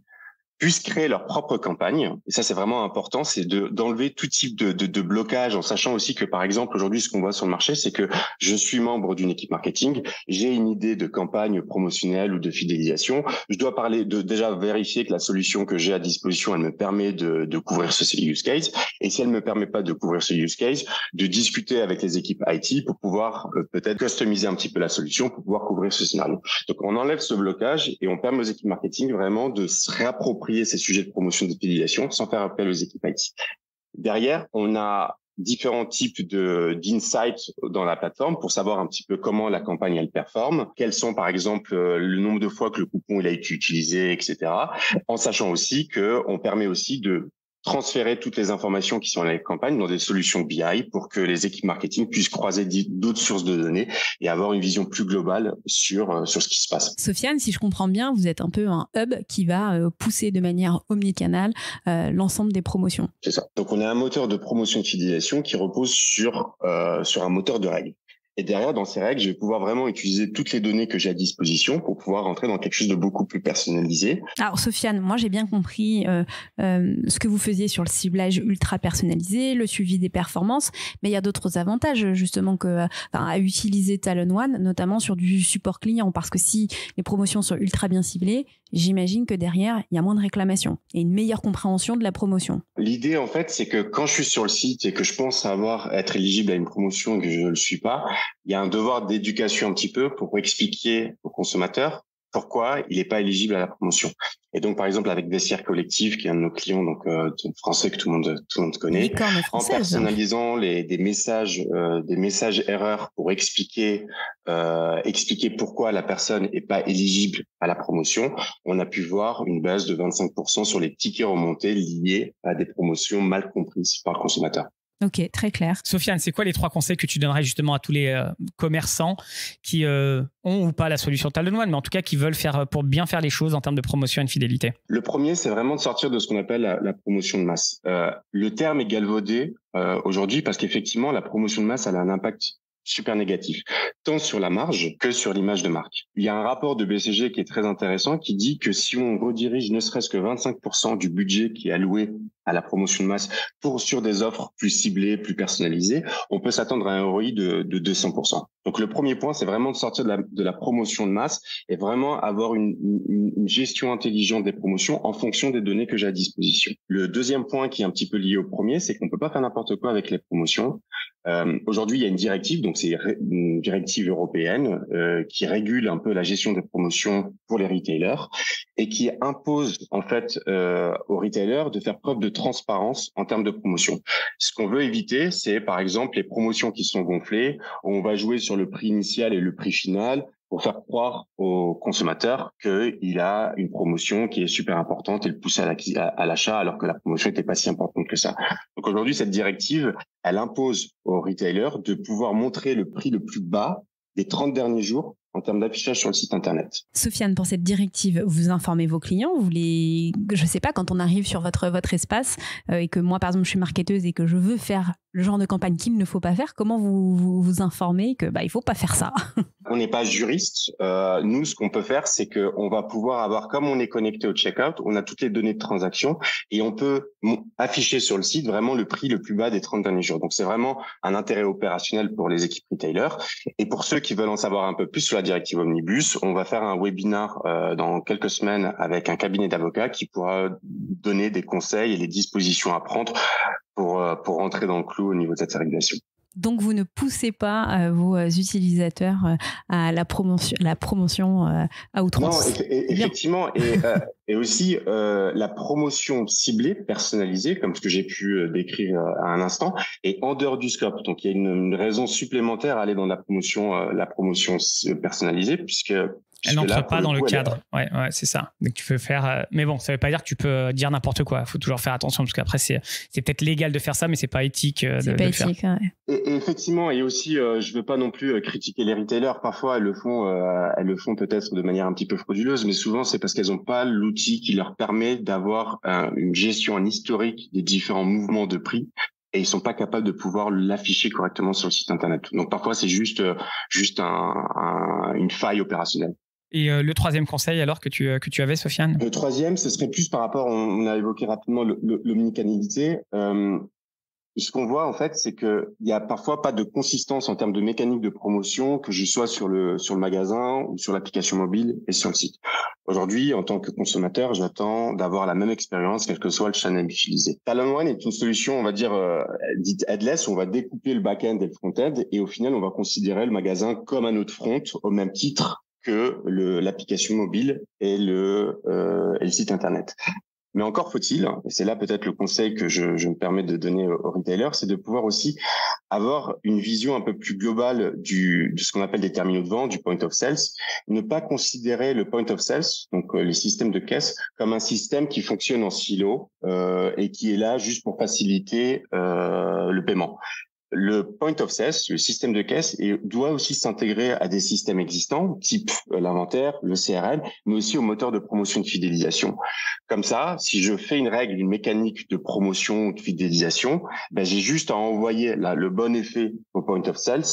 Speaker 3: puissent créer leur propre campagne. Et ça, c'est vraiment important, c'est d'enlever tout type de blocage, en sachant aussi que, par exemple, aujourd'hui, ce qu'on voit sur le marché, c'est que je suis membre d'une équipe marketing, j'ai une idée de campagne promotionnelle ou de fidélisation. Je dois déjà vérifier que la solution que j'ai à disposition, elle me permet de couvrir ce use case. Et si elle me permet pas de couvrir ce use case, de discuter avec les équipes IT pour pouvoir peut-être customiser un petit peu la solution pour pouvoir couvrir ce scénario. Donc, on enlève ce blocage et on permet aux équipes marketing vraiment de se réapproprier ces sujets de promotion de fidélisation sans faire appel aux équipes IT. Derrière, on a différents types d'insights dans la plateforme pour savoir un petit peu comment la campagne elle performe, quels sont par exemple le nombre de fois que le coupon il a été utilisé, etc. En sachant aussi que on permet aussi de transférer toutes les informations qui sont dans les campagnes dans des solutions BI pour que les équipes marketing puissent croiser d'autres sources de données et avoir une vision plus globale sur ce qui se passe.
Speaker 1: Sofiane, si je comprends bien, vous êtes un peu un hub qui va pousser de manière omnicanale l'ensemble des promotions.
Speaker 3: C'est ça. Donc, on a un moteur de promotion de fidélisation qui repose sur un moteur de règles. Et derrière, dans ces règles, je vais pouvoir vraiment utiliser toutes les données que j'ai à disposition pour pouvoir rentrer dans quelque chose de beaucoup plus personnalisé.
Speaker 1: Alors, Sofiane, moi, j'ai bien compris ce que vous faisiez sur le ciblage ultra personnalisé, le suivi des performances, mais il y a d'autres avantages, justement, à utiliser Talon One, notamment sur du support client, parce que si les promotions sont ultra bien ciblées, j'imagine que derrière, il y a moins de réclamations et une meilleure compréhension de la promotion.
Speaker 3: L'idée, en fait, c'est que quand je suis sur le site et que je pense être éligible à une promotion et que je ne le suis pas, il y a un devoir d'éducation un petit peu pour expliquer aux consommateurs pourquoi il n'est pas éligible à la promotion. Et donc, par exemple, avec Vestiaire Collectif, qui est un de nos clients, donc français que tout le monde connaît, en personnalisant des messages erreurs pour expliquer pourquoi la personne n'est pas éligible à la promotion, on a pu voir une baisse de 25% sur les tickets remontés liés à des promotions mal comprises par le consommateur.
Speaker 1: Ok, très clair.
Speaker 2: Sofiane, c'est quoi les 3 conseils que tu donnerais justement à tous les commerçants qui ont ou pas la solution Talon.One, mais en tout cas qui veulent faire pour bien faire les choses en termes de promotion et de fidélité?
Speaker 3: Le premier, c'est vraiment de sortir de ce qu'on appelle la promotion de masse. Le terme est galvaudé aujourd'hui parce qu'effectivement, la promotion de masse, elle a un impact super négatif, tant sur la marge que sur l'image de marque. Il y a un rapport de BCG qui est très intéressant qui dit que si on redirige ne serait-ce que 25% du budget qui est alloué à la promotion de masse sur des offres plus ciblées, plus personnalisées, on peut s'attendre à un ROI de 200%. Donc le premier point, c'est vraiment de sortir de la promotion de masse et vraiment avoir une gestion intelligente des promotions en fonction des données que j'ai à disposition. Le deuxième point qui est un petit peu lié au premier, c'est qu'on peut pas faire n'importe quoi avec les promotions. Aujourd'hui, il y a une directive, donc c'est une directive européenne qui régule un peu la gestion des promotions pour les retailers et qui impose en fait aux retailers de faire preuve de transparence en termes de promotion. Ce qu'on veut éviter, c'est par exemple les promotions qui sont gonflées, où on va jouer sur le prix initial et le prix final pour faire croire aux consommateurs qu'il a une promotion qui est super importante et le pousser à l'achat alors que la promotion n'était pas si importante que ça. Donc aujourd'hui, cette directive, elle impose aux retailers de pouvoir montrer le prix le plus bas des 30 derniers jours en termes d'affichage sur le site internet.
Speaker 1: Sofiane, pour cette directive, vous informez vos clients, je sais pas, quand on arrive sur votre espace et que moi, par exemple, je suis marketeuse et que je veux faire le genre de campagne qu'il ne faut pas faire, comment vous informez que il faut pas faire ça?
Speaker 3: On n'est pas juriste. Nous, ce qu'on peut faire, c'est qu'on va pouvoir avoir, comme on est connecté au checkout, on a toutes les données de transaction et on peut afficher sur le site vraiment le prix le plus bas des 30 derniers jours. Donc, c'est vraiment un intérêt opérationnel pour les équipes retailers. Et pour ceux qui veulent en savoir un peu plus sur la directive Omnibus, on va faire un webinar dans quelques semaines avec un cabinet d'avocats qui pourra donner des conseils et les dispositions à prendre pour rentrer dans le clou au niveau de cette régulation.
Speaker 1: Donc, vous ne poussez pas vos utilisateurs à la promotion à outrance.
Speaker 3: Non, effectivement. Et aussi, la promotion ciblée, personnalisée, comme ce que j'ai pu décrire à un instant, est en dehors du scope. Donc, il y a une raison supplémentaire à aller dans la promotion personnalisée, puisque
Speaker 2: elle n'entre pas dans le cadre. Ouais, c'est ça. Donc tu peux faire. Mais bon, ça ne veut pas dire que tu peux dire n'importe quoi. Il faut toujours faire attention parce qu'après c'est peut-être légal de faire ça, mais c'est pas éthique de le faire.
Speaker 1: Ouais.
Speaker 3: Et effectivement, et aussi, je veux pas non plus critiquer les retailers. Parfois, elles le font peut-être de manière un petit peu frauduleuse, mais souvent c'est parce qu'elles n'ont pas l'outil qui leur permet d'avoir une gestion, un historique des différents mouvements de prix. Et ils sont pas capables de pouvoir l'afficher correctement sur le site internet. Donc parfois c'est juste une faille opérationnelle.
Speaker 2: Et le troisième conseil alors que tu avais, Sofiane?
Speaker 3: Le troisième, ce serait plus par rapport, on a évoqué rapidement l'omnicanalité. Ce qu'on voit en fait, c'est que il y a parfois pas de consistance en termes de mécanique de promotion, que je sois sur le magasin ou sur l'application mobile et sur le site. Aujourd'hui, en tant que consommateur, j'attends d'avoir la même expérience, quel que soit le channel utilisé. Talon.One est une solution, on va dire, dite headless, où on va découper le back-end et le front-end, et au final, on va considérer le magasin comme un autre front, au même titre que l'application mobile et le site internet. Mais encore faut-il, et c'est là peut-être le conseil que je me permets de donner aux retailers, c'est de pouvoir aussi avoir une vision un peu plus globale de ce qu'on appelle des terminaux de vente, du point of sales, ne pas considérer le point of sales, donc les systèmes de caisse, comme un système qui fonctionne en silo et qui est là juste pour faciliter le paiement. Le point of sales, le système de caisse, doit aussi s'intégrer à des systèmes existants, type l'inventaire, le CRM, mais aussi au moteur de promotion et de fidélisation. Comme ça, si je fais une mécanique de promotion ou de fidélisation, j'ai juste à envoyer le bon effet au point of sales,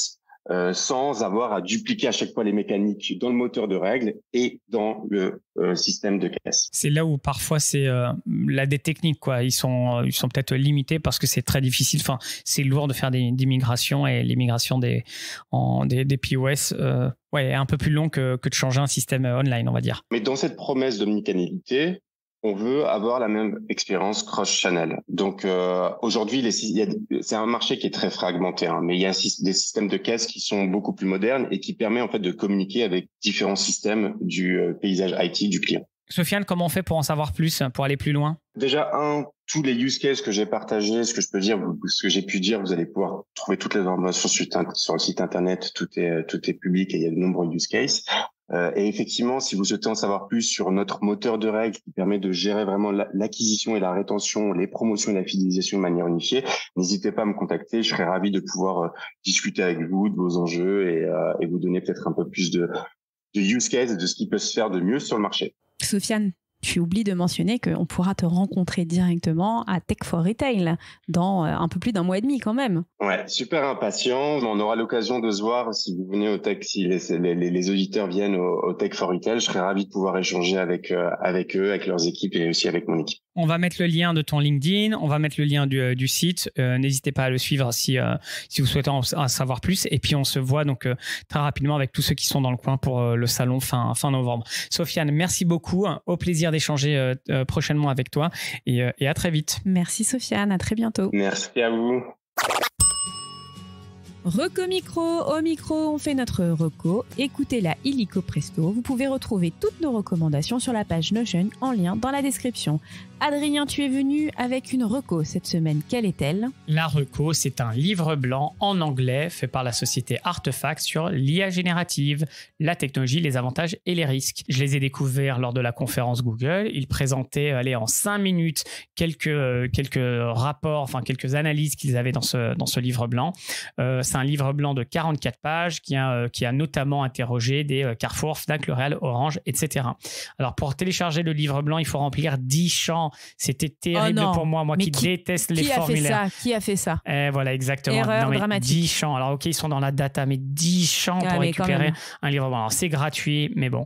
Speaker 3: sans avoir à dupliquer à chaque fois les mécaniques dans le moteur de règles et dans le système de caisse.
Speaker 2: C'est là où parfois c'est là des techniques quoi. Ils sont peut-être limités parce que c'est très difficile. Enfin, c'est lourd de faire des migrations et les migrations des POS. Est un peu plus long que de changer un système online, on va dire.
Speaker 3: Mais dans cette promesse d'omnicanalité, on veut avoir la même expérience cross-channel. Donc aujourd'hui, c'est un marché qui est très fragmenté, hein, mais il y a des systèmes de caisse qui sont beaucoup plus modernes et qui permettent en fait de communiquer avec différents systèmes du paysage IT du client.
Speaker 2: Sofiane, comment on fait pour en savoir plus, pour aller plus loin?
Speaker 3: Déjà, tous les use cases que j'ai partagés, ce que j'ai pu dire, vous allez pouvoir trouver toutes les informations sur le site internet. Tout est public et il y a de nombreux use cases. Et effectivement, si vous souhaitez en savoir plus sur notre moteur de règles qui permet de gérer vraiment l'acquisition et la rétention, les promotions et la fidélisation de manière unifiée, n'hésitez pas à me contacter. Je serais ravi de pouvoir discuter avec vous de vos enjeux et vous donner peut-être un peu plus de use cases et de ce qui peut se faire de mieux sur le marché.
Speaker 1: Sofiane, tu oublies de mentionner qu'on pourra te rencontrer directement à Tech for Retail dans un peu plus d'1 mois et demi quand même.
Speaker 3: Ouais, super impatient. On aura l'occasion de se voir si vous venez au Tech, si les auditeurs viennent au Tech for Retail. Je serais ravi de pouvoir échanger avec eux, avec leurs équipes et aussi avec mon équipe.
Speaker 2: On va mettre le lien de ton LinkedIn, on va mettre le lien du site. N'hésitez pas à le suivre si vous souhaitez en savoir plus. Et puis on se voit donc très rapidement avec tous ceux qui sont dans le coin pour le salon fin novembre. Sofiane, merci beaucoup. Au plaisir d'échanger prochainement avec toi et à très vite.
Speaker 1: Merci Sofiane, à très bientôt.
Speaker 3: Merci à vous.
Speaker 1: Reco Micro, au micro, on fait notre reco. Écoutez la illico presto. Vous pouvez retrouver toutes nos recommandations sur la page Notion en lien dans la description. Adrien, tu es venu avec une reco cette semaine. Quelle est-elle ?
Speaker 2: La reco, c'est un livre blanc en anglais fait par la société Artefact sur l'IA générative, la technologie, les avantages et les risques. Je les ai découverts lors de la conférence Google. Ils présentaient en 5 minutes quelques rapports, enfin quelques analyses qu'ils avaient dans ce livre blanc. C'est un livre blanc de 44 pages qui a notamment interrogé des Carrefour, Fnac, L'Oréal, Orange, etc. Alors pour télécharger le livre blanc, il faut remplir 10 champs. C'était terrible pour moi qui déteste les formulaires.
Speaker 1: Qui a fait ça
Speaker 2: Voilà, exactement.
Speaker 1: Erreur dramatique.
Speaker 2: 10 champs. Alors, ok, ils sont dans la data, mais 10 champs pour récupérer un livre blanc. Alors, c'est gratuit, mais bon.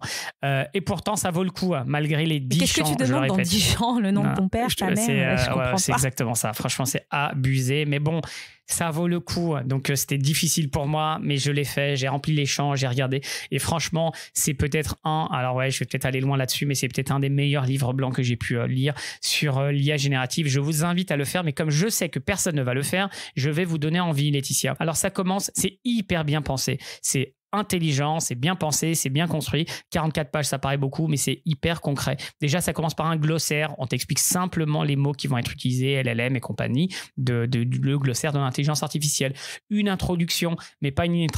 Speaker 2: Et pourtant, ça vaut le coup, malgré les 10 champs.
Speaker 1: Qu'est-ce que tu demandes dans 10 champs? Le nom de ton père, ta mère? Je comprends pas.
Speaker 2: C'est exactement ça. Franchement, c'est abusé. Mais bon, ça vaut le coup. Donc, c'était difficile pour moi, mais je l'ai fait. J'ai rempli les champs, j'ai regardé. Et franchement, c'est peut-être alors ouais, je vais peut-être aller loin là-dessus, mais c'est peut-être un des meilleurs livres blancs que j'ai pu lire sur l'IA générative. Je vous invite à le faire, mais comme je sais que personne ne va le faire, je vais vous donner envie, Laetitia. Alors, ça commence, c'est hyper bien pensé. C'est intelligent, c'est bien pensé, c'est bien construit. 44 pages, ça paraît beaucoup, mais c'est hyper concret. Déjà, ça commence par un glossaire. On t'explique simplement les mots qui vont être utilisés, LLM et compagnie, le glossaire de l'intelligence artificielle. Une introduction, mais pas une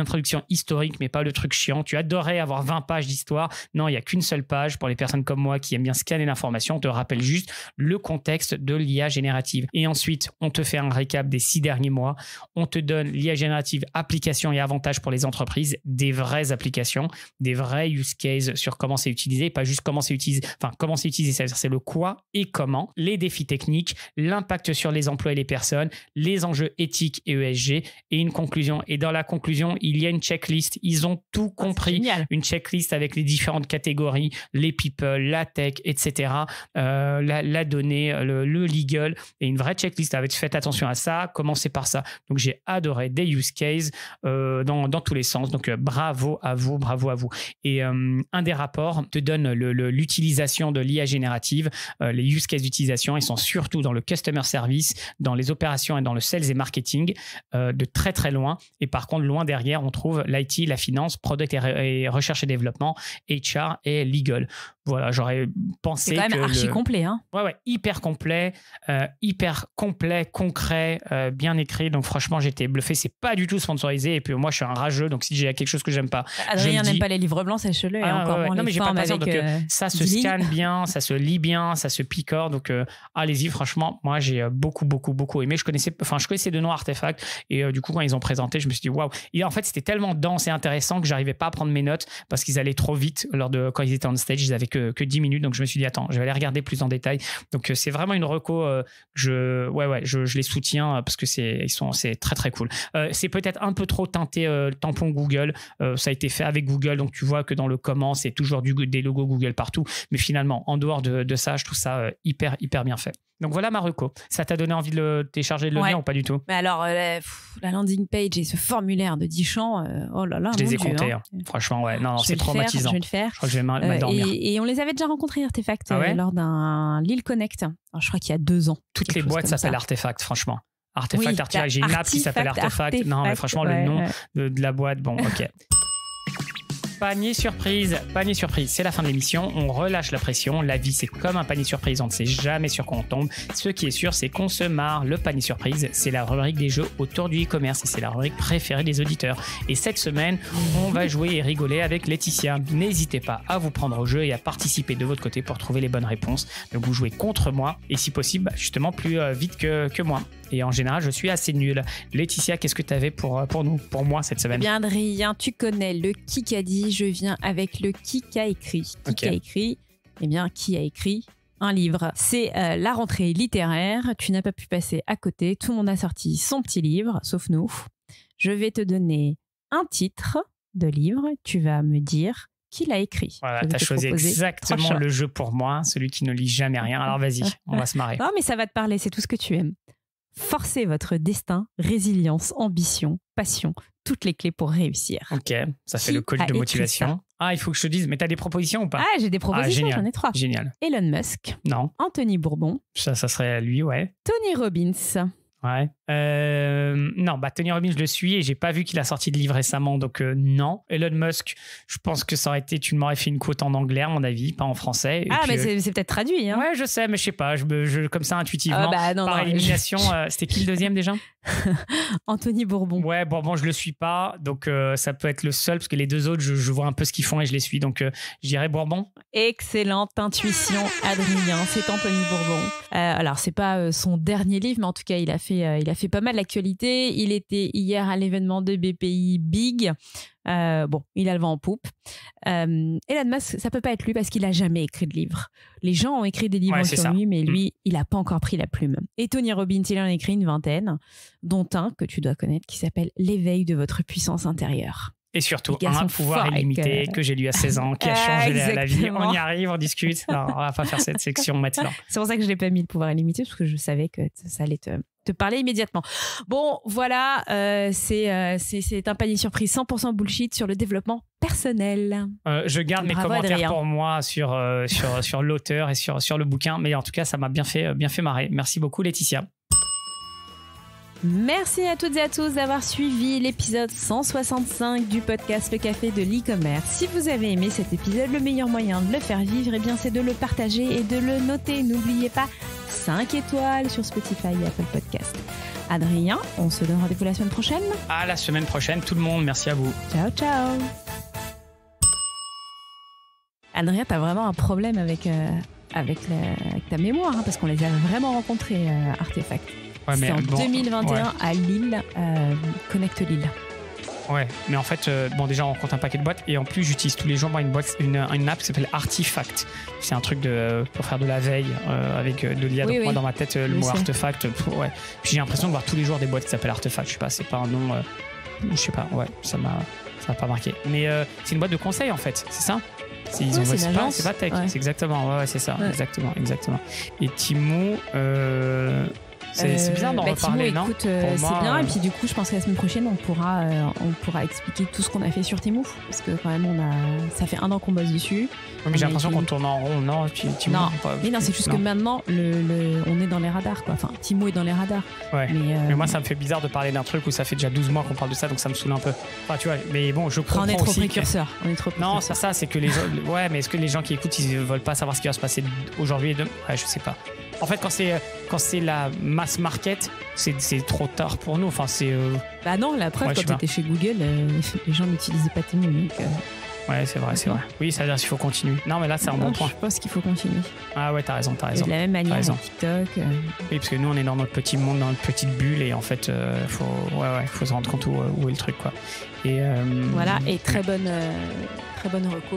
Speaker 2: introduction historique, mais pas le truc chiant. Tu adorais avoir 20 pages d'histoire. Non, il n'y a qu'une seule page pour les personnes comme moi qui aiment bien scanner l'information. On te rappelle juste le contexte de l'IA générative. Et ensuite, on te fait un récap des 6 derniers mois. On te donne l'IA générative, applications et avantages pour les entreprises, des vraies applications, des vrais use cases sur comment c'est utilisé, pas juste comment c'est utilisé, c'est-à-dire c'est le quoi et comment, les défis techniques, l'impact sur les emplois et les personnes, les enjeux éthiques et ESG et une conclusion. Et dans la conclusion, il y a une checklist. Ils ont tout compris. Une checklist avec les différentes catégories, les people, la tech, etc., la donnée, le legal et une vraie checklist avec faites attention à ça, commencez par ça. Donc j'ai adoré des use cases dans tous les sens. Donc, bravo à vous. Et un des rapports te donne l'utilisation de l'IA générative, les use cases d'utilisation. Ils sont surtout dans le customer service, dans les opérations et dans le sales et marketing, de très, très loin. Et par contre, loin derrière, on trouve l'IT, la finance, product et recherche et développement, HR et legal. Voilà, j'aurais pensé que...
Speaker 1: C'est quand même archi complet, hein.
Speaker 2: Ouais, hyper complet, concret, bien écrit. Donc, franchement, j'étais bluffé. C'est pas du tout sponsorisé. Et puis, moi, je suis un rageux. Donc, si j'ai quelque chose que j'aime pas,
Speaker 1: Adrien n'aime pas les livres blancs, sachez-le. Et encore moins
Speaker 2: non, mais
Speaker 1: les
Speaker 2: j'ai pas
Speaker 1: formes
Speaker 2: patience.
Speaker 1: avec
Speaker 2: Donc, ça se scanne bien, ça se lit bien, ça se picore. Donc, allez-y. Franchement, moi, j'ai beaucoup aimé. Je connaissais de nom Artefact. Et du coup, quand ils ont présenté, je me suis dit, waouh. Et en fait, c'était tellement dense et intéressant que j'arrivais pas à prendre mes notes parce qu'ils allaient trop vite quand ils étaient on stage. Ils avaient que 10 minutes. Donc, je me suis dit, attends, je vais aller regarder plus en détail. Donc, c'est vraiment une reco. Je les soutiens parce que c'est très, très cool. C'est peut-être un peu trop teinté tampon Google. Ça a été fait avec Google. Donc, tu vois que dans le comment, c'est toujours des logos Google partout. Mais finalement, en dehors de ça, je trouve ça hyper bien fait. Donc voilà ma reco. Ça t'a donné envie de le télécharger le lien ou pas du tout?
Speaker 1: Mais alors, la landing page et ce formulaire de 10 champs, oh là là,
Speaker 2: je les ai comptés. Hein. Franchement, ouais. Non, c'est traumatisant.
Speaker 1: Je vais le faire.
Speaker 2: Je crois que je vais m'endormir.
Speaker 1: Et on les avait déjà rencontrés, Artefact, lors d'un Lille Connect. Alors, je crois qu'il y a 2 ans.
Speaker 2: Toutes les boîtes s'appellent Artefact, franchement. Artefact, j'ai une app qui s'appelle Artefact. Non, mais franchement, le nom de la boîte, bon, ok. Panier surprise, c'est la fin de l'émission, on relâche la pression, la vie c'est comme un panier surprise, on ne sait jamais sur quoi on tombe, ce qui est sûr c'est qu'on se marre, le panier surprise c'est la rubrique des jeux autour du e-commerce et c'est la rubrique préférée des auditeurs. Et cette semaine, on va jouer et rigoler avec Laetitia. N'hésitez pas à vous prendre au jeu et à participer de votre côté pour trouver les bonnes réponses. Donc vous jouez contre moi et si possible, justement plus vite que moi. Et en général, je suis assez nul. Laetitia, qu'est-ce que tu avais pour moi cette semaine?
Speaker 1: Eh bien, Adrien, tu connais le Kikadi. Je viens avec le qui a écrit. Qui a écrit? Eh bien, qui a écrit un livre? C'est la rentrée littéraire. Tu n'as pas pu passer à côté. Tout le monde a sorti son petit livre, sauf nous. Je vais te donner un titre de livre. Tu vas me dire qui l'a écrit.
Speaker 2: Voilà, tu as choisi exactement le jeu pour moi, celui qui ne lit jamais rien. Alors vas-y, on va se marrer.
Speaker 1: Non, mais ça va te parler, c'est tout ce que tu aimes. Forcez votre destin, résilience, ambition, passion, toutes les clés pour réussir.
Speaker 2: Ok, ça fait le coach de motivation. Ah, il faut que je te dise, mais t'as des propositions ou pas?
Speaker 1: Ah, j'ai des propositions, j'en ai 3.
Speaker 2: Génial.
Speaker 1: Elon Musk.
Speaker 2: Non.
Speaker 1: Anthony Bourbon.
Speaker 2: Ça serait lui, ouais.
Speaker 1: Tony Robbins.
Speaker 2: Ouais. Non, Tony Robbins, je le suis et j'ai pas vu qu'il a sorti de livre récemment, donc non. Elon Musk, je pense que ça aurait été, tu m'aurais fait une quote en anglais, à mon avis, pas en français. Et
Speaker 1: mais c'est peut-être traduit. Hein.
Speaker 2: Ouais, je sais, mais je sais pas, comme ça intuitivement, par élimination. C'était qui le deuxième déjà?
Speaker 1: Anthony Bourbon.
Speaker 2: Ouais, Bourbon, je le suis pas, donc ça peut être le seul, parce que les deux autres, je vois un peu ce qu'ils font et je les suis, donc je dirais Bourbon.
Speaker 1: Excellente intuition, Adrien, c'est Anthony Bourbon. Alors, c'est pas son dernier livre, mais en tout cas, il a fait pas mal d'actualité. Il était hier à l'événement de BPI Big. Il a le vent en poupe. Elon Musk, ça peut pas être lui parce qu'il a jamais écrit de livre. Les gens ont écrit des livres sur lui, mais lui, il a pas encore pris la plume. Et Tony Robbins, il en a écrit une vingtaine, dont un que tu dois connaître qui s'appelle L'éveil de votre puissance intérieure.
Speaker 2: Et surtout, un pouvoir illimité que j'ai lu à 16 ans, qui a changé la vie. On y arrive, on discute. Non, on va pas faire cette section maintenant.
Speaker 1: C'est pour ça que je l'ai pas mis le pouvoir illimité, parce que je savais que ça allait te parler immédiatement. Bon, voilà, c'est un panier surprise 100% bullshit sur le développement personnel.
Speaker 2: Je garde mes commentaires Adrien. Pour moi sur l'auteur et sur le bouquin, mais en tout cas, ça m'a bien fait marrer. Merci beaucoup, Laetitia.
Speaker 1: Merci à toutes et à tous d'avoir suivi l'épisode 165 du podcast Le Café de l'e-commerce. Si vous avez aimé cet épisode, le meilleur moyen de le faire vivre, c'est de le partager et de le noter. N'oubliez pas 5 étoiles sur Spotify et Apple Podcast. Adrien, on se donne rendez-vous la semaine prochaine.
Speaker 2: À la semaine prochaine, tout le monde. Merci à vous.
Speaker 1: Ciao, ciao. Adrien, t'as vraiment un problème avec ta mémoire, parce qu'on les a vraiment rencontrés, Artefact. Ouais, c'est en 2021 à Lille, Connect Lille.
Speaker 2: Ouais, mais en fait, déjà on rencontre un paquet de boîtes et en plus j'utilise tous les jours une app qui s'appelle Artefact. C'est un truc pour faire de la veille avec de l'IA. Donc moi dans ma tête, le mot Artefact, j'ai l'impression de voir tous les jours des boîtes qui s'appellent Artefact. Je sais pas, c'est pas un nom, je sais pas, ça m'a pas marqué. Mais c'est une boîte de conseil en fait, c'est ça? C'est pas tech, c'est exactement, c'est ça, exactement. Et Timo, c'est bizarre d'en reparler,
Speaker 1: Timo,
Speaker 2: non?
Speaker 1: Écoute, c'est bien, et puis du coup je pense que la semaine prochaine on pourra expliquer tout ce qu'on a fait sur Timo, parce que quand même ça fait 1 an qu'on bosse dessus.
Speaker 2: Mais j'ai l'impression qu'on tourne en rond, non? Timo,
Speaker 1: non, c'est juste que maintenant on est dans les radars, quoi. Enfin, Timo est dans les radars.
Speaker 2: Ouais. Mais moi ça me fait bizarre de parler d'un truc où ça fait déjà 12 mois qu'on parle de ça, donc ça me saule un peu. Enfin, tu vois, mais bon, je comprends aussi.
Speaker 1: On est trop précurseurs.
Speaker 2: Non, ça c'est que les gens. Ouais, mais est-ce que les gens qui écoutent, ils veulent pas savoir ce qui va se passer aujourd'hui et demain? Ouais, je sais pas. En fait, quand c'est la mass market, c'est trop tard pour nous. Enfin, c'est.
Speaker 1: Bah non, la preuve, quand t'étais chez Google, les gens n'utilisaient pas Timo.
Speaker 2: Ouais, c'est vrai. Oui, ça veut dire qu'il faut continuer. Non, mais là, c'est un bon point.
Speaker 1: Je pense qu'il faut continuer.
Speaker 2: Ah ouais, t'as raison.
Speaker 1: Et de la même manière, TikTok.
Speaker 2: Oui, parce que nous, on est dans notre petit monde, dans notre petite bulle, et en fait, faut se rendre compte où est le truc, quoi. Et
Speaker 1: voilà, et très bonne reco.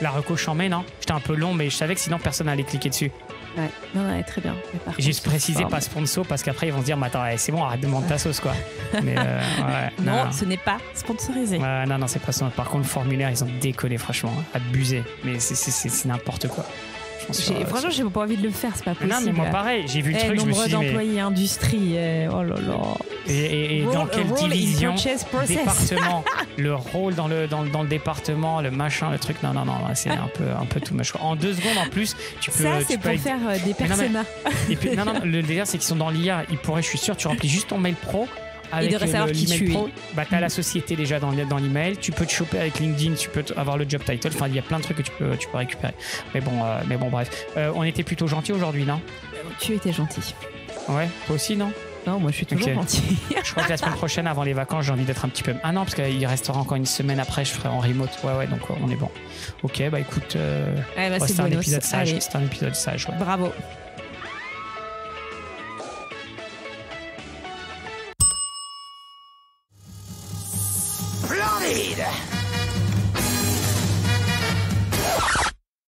Speaker 2: La reco chambée, non? J'étais un peu long, mais je savais que sinon personne n'allait cliquer dessus.
Speaker 1: Ouais, non, très bien.
Speaker 2: J'ai précisé pas sponsor parce qu'après ils vont se dire, mais attends, c'est bon, arrête de monter ta sauce, quoi. Mais
Speaker 1: non, ce n'est pas sponsorisé.
Speaker 2: Non, c'est pas ça. Par contre, le formulaire, ils ont décollé, franchement, abusé. Mais c'est n'importe quoi.
Speaker 1: Franchement, j'ai pas envie de le faire, c'est pas possible.
Speaker 2: Non, mais moi pareil, j'ai vu le truc, je me suis dit.
Speaker 1: Nombre d'employés, industrie, oh là là.
Speaker 2: Et dans quelle division, département, le rôle dans le département, le machin, le truc, non, c'est un peu tout much. En 2 secondes en plus, tu peux.
Speaker 1: Ça, c'est pour faire des personas.
Speaker 2: Et puis, non, le délire, c'est qu'ils sont dans l'IA. Je suis sûr, tu remplis juste ton mail pro. Avec l'email pro, t'as la société déjà dans l'email, tu peux te choper avec LinkedIn, tu peux avoir le job title, enfin il y a plein de trucs que tu peux récupérer. Mais bon bref. On était plutôt gentils aujourd'hui, non?
Speaker 1: Tu étais gentil.
Speaker 2: Ouais, toi aussi, non?
Speaker 1: Non, moi je suis toujours gentil.
Speaker 2: Je crois que la semaine prochaine, avant les vacances, j'ai envie d'être un petit peu. Ah non, parce qu'il restera encore une semaine après, je ferai en remote. Ouais, donc on est bon. Ok, bah écoute, c'est un épisode sage. C'est un épisode sage. Ouais.
Speaker 1: Bravo.
Speaker 4: Florid!